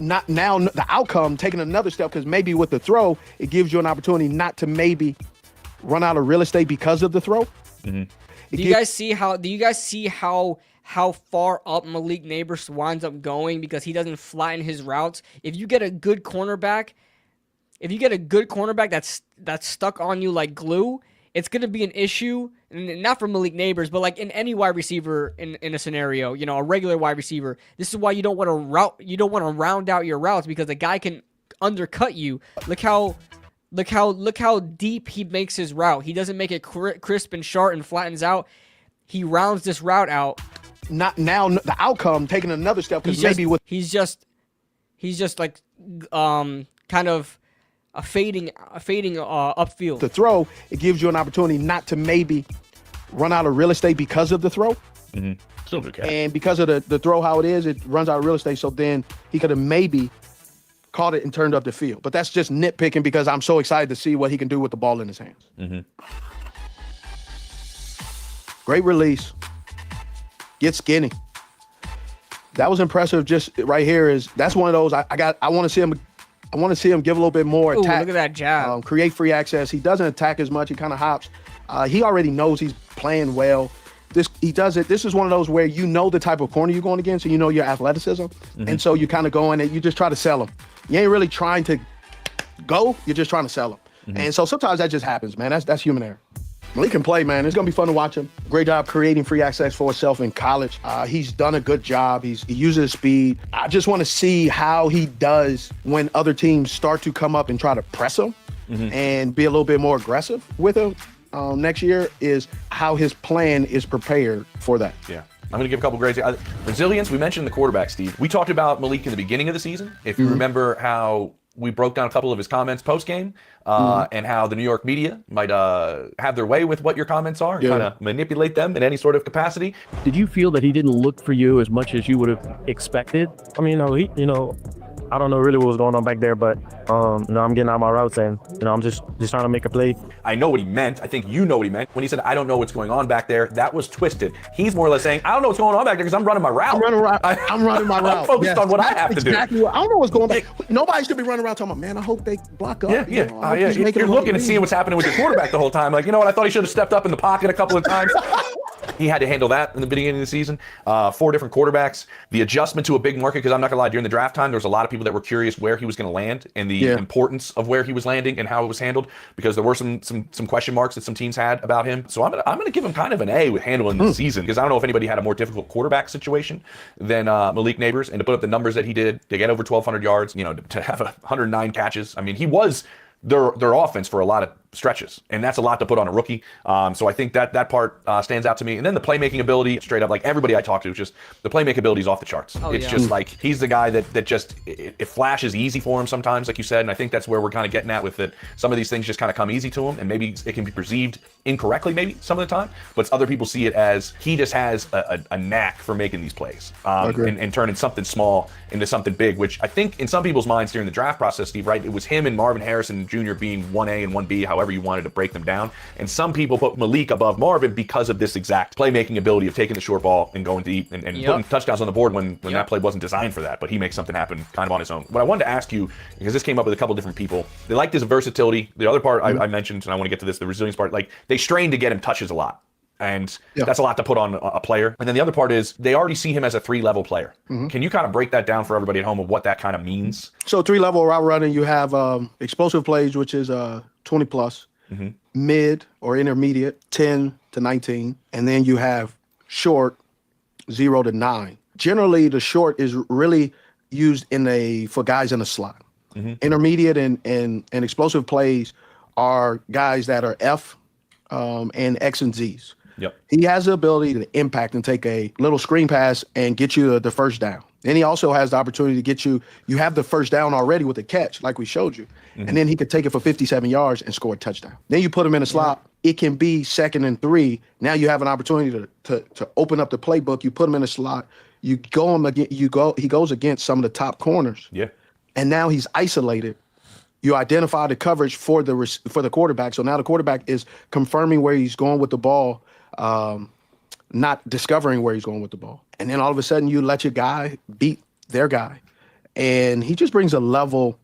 Not now, the outcome, taking another step, because maybe with the throw, it gives you an opportunity not to maybe run out of real estate because of the throw. Do you guys see how far up Malik Nabers winds up going because he doesn't flatten his routes? If you get a good cornerback that's stuck on you like glue, it's going to be an issue, not for Malik Nabers, but like in any wide receiver in a scenario, a regular wide receiver. This is why you don't want to round out your routes, because the guy can undercut you. Look how deep he makes his route. He doesn't make it crisp and sharp and flattens out. He rounds this route out. Not now, the outcome, taking another step, because he's just like kind of a fading upfield. The throw, it gives you an opportunity not to maybe run out of real estate because of the throw. Still good catch. And because of the throw, how it is, it runs out of real estate. So then he could have maybe caught it and turned up the field. But that's just nitpicking because I'm so excited to see what he can do with the ball in his hands. Great release. Get skinny. That was impressive. Just right here that's one of those I want to see him. I want to see him give a little bit more attack. Look at that jab. Create free access. He doesn't attack as much. He kind of hops. He already knows he's playing well. He does it. This is one of those where you know the type of corner you're going against, and you know your athleticism. And so you kind of go in and you just try to sell him. You ain't really trying to go. You're just trying to sell him. And so sometimes that just happens, man. That's human error. Malik can play, man. It's going to be fun to watch him. Great job creating free access for himself in college. He's done a good job. He uses his speed. I just want to see how he does when other teams start to come up and try to press him and be a little bit more aggressive with him. Next year is how his plan is prepared for that. Yeah. I'm going to give a couple grades. Resilience, we mentioned the quarterback, Steve. We talked about Malik in the beginning of the season. If you remember how we broke down a couple of his comments post-game and how the New York media might have their way with what your comments are and kind of manipulate them in any sort of capacity. Did you feel that he didn't look for you as much as you would have expected? I mean, I don't know really what was going on back there, but I'm getting out my routes and I'm just trying to make a play. I know what he meant. I think you know what he meant when he said, I don't know what's going on back there. That was twisted. He's more or less saying, I don't know what's going on back there because I'm running my route. I'm running my route. I'm focused on what I have to do. I don't know what's going on. Nobody should be running around talking about, man, I hope they block up. You're looking and seeing what's happening with your quarterback the whole time. Like, you know what? I thought he should have stepped up in the pocket a couple of times. He had to handle that in the beginning of the season. 4 different quarterbacks. The adjustment to a big market, because I'm not going to lie, during the draft time, there was a lot of people that were curious where he was going to land and the importance of where he was landing and how it was handled, because there were some question marks that some teams had about him. So I'm going to give him kind of an A with handling the season, because I don't know if anybody had a more difficult quarterback situation than Malik Nabers, and to put up the numbers that he did, to get over 1,200 yards, to have 109 catches. I mean, he was their offense for a lot of stretches, and that's a lot to put on a rookie. So I think that part stands out to me. And then the playmaking ability, straight up, like everybody I talk to, just the playmaking ability is off the charts. It's just like he's the guy that just it flashes easy for him sometimes, like you said. And I think that's where we're kind of getting at with it. Some of these things just kind of come easy to him, and maybe it can be perceived incorrectly, maybe some of the time. But other people see it as he just has a knack for making these plays and turning something small into something big, which I think in some people's minds during the draft process, Steve, right, it was him and Marvin Harrison Jr. being 1A and 1B, however however you wanted to break them down. And some people put Malik above Marvin because of this exact playmaking ability of taking the short ball and going deep and putting touchdowns on the board when that play wasn't designed for that, but he makes something happen kind of on his own. What I wanted to ask you, because this came up with a couple different people, they like this versatility. The other part I mentioned, and I want to get to this, the resilience part, like they strain to get him touches a lot. And that's a lot to put on a player. And then the other part is they already see him as a 3-level player. Can you kind of break that down for everybody at home of what that kind of means? So 3-level route running, you have explosive plays, which is 20 plus, mid or intermediate, 10 to 19. And then you have short, 0 to 9. Generally, the short is really used for guys in the slot. Intermediate and explosive plays are guys that are F and X and Z's. He has the ability to impact and take a little screen pass and get you the first down. Then he also has the opportunity to get you have the first down already with a catch, like we showed you. And then he could take it for 57 yards and score a touchdown. Then you put him in a slot. It can be 2nd and 3. Now you have an opportunity to open up the playbook. You put him in a slot. He goes against some of the top corners. And now he's isolated. You identify the coverage for the quarterback. So now the quarterback is confirming where he's going with the ball, not discovering where he's going with the ball. And then all of a sudden you let your guy beat their guy. And he just brings a level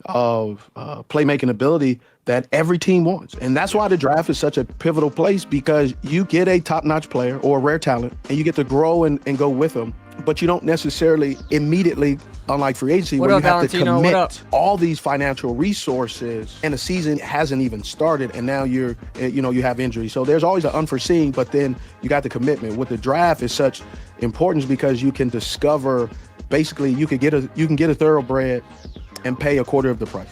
of playmaking ability that every team wants. And that's why the draft is such a pivotal place, because you get a top-notch player or a rare talent and you get to grow and go with them. But you don't necessarily immediately, unlike free agency, where you have to commit all these financial resources and the season hasn't even started, and now you have injuries. So there's always an unforeseen, but then you got the commitment. With the draft is such importance because you can discover, basically you can get a thoroughbred and pay a quarter of the price.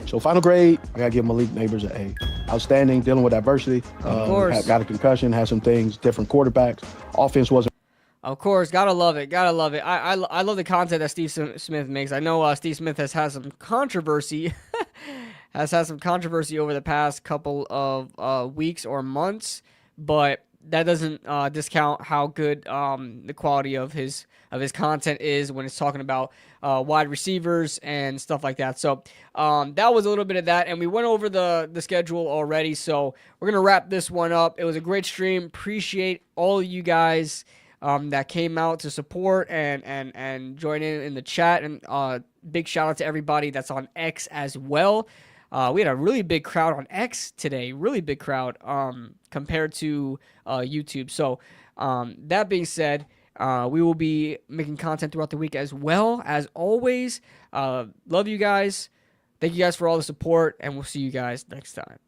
So final grade, I gotta give Malik Neighbors an A. Outstanding, dealing with adversity. Of course. Got a concussion, had some things, different quarterbacks. Offense wasn't. Of course, gotta love it. I love the content that Steve Smith makes. I know Steve Smith has had some controversy, over the past couple of weeks or months, but that doesn't discount how good the quality of his content is when it's talking about wide receivers and stuff like that. So that was a little bit of that, and we went over the schedule already. So we're gonna wrap this one up. It was a great stream. Appreciate all of you guys that came out to support and join in the chat, and big shout out to everybody that's on X as well. We had a really big crowd on X today, really big crowd compared to YouTube. So that being said, we will be making content throughout the week as well. As always, love you guys. Thank you guys for all the support, and we'll see you guys next time.